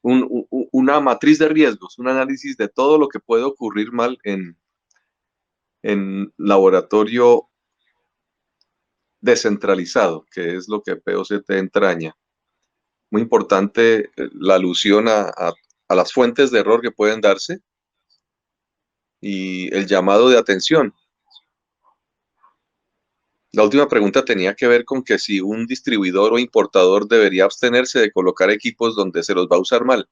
una matriz de riesgos, un análisis de todo lo que puede ocurrir mal en laboratorio descentralizado, que es lo que POCT entraña. Muy importante la alusión a las fuentes de error que pueden darse y el llamado de atención. La última pregunta tenía que ver con que si un distribuidor o importador debería abstenerse de colocar equipos donde se los va a usar mal.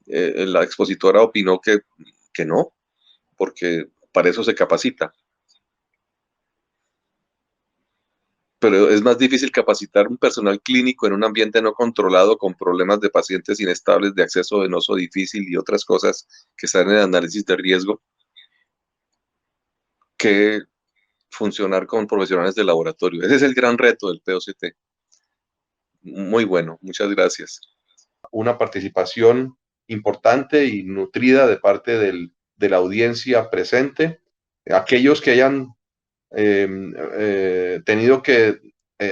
La expositora opinó que no, porque para eso se capacita. Pero es más difícil capacitar un personal clínico en un ambiente no controlado con problemas de pacientes inestables, de acceso venoso difícil y otras cosas que están en el análisis de riesgo, que funcionar con profesionales de laboratorio. Ese es el gran reto del POCT. Muy bueno, muchas gracias. Una participación importante y nutrida de parte de la audiencia presente. Aquellos que hayan tenido que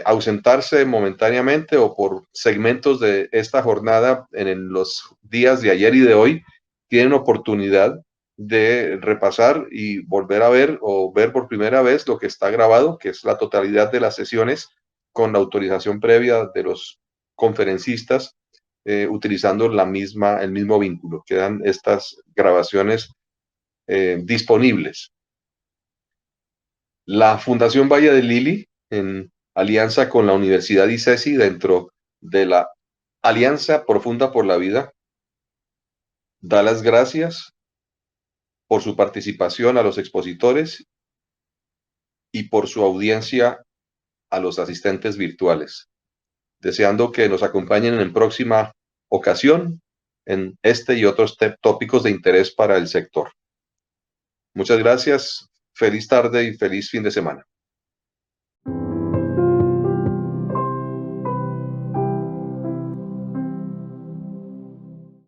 ausentarse momentáneamente o por segmentos de esta jornada en los días de ayer y de hoy, tienen oportunidad de repasar y volver a ver o ver por primera vez lo que está grabado, que es la totalidad de las sesiones con la autorización previa de los conferencistas, utilizando el mismo vínculo. Quedan estas grabaciones disponibles. La Fundación Valle de Lili, en alianza con la Universidad ICESI, dentro de la Alianza Profunda por la Vida, da las gracias por su participación a los expositores y por su audiencia a los asistentes virtuales, deseando que nos acompañen en próxima ocasión en este y otros tópicos de interés para el sector. Muchas gracias, feliz tarde y feliz fin de semana.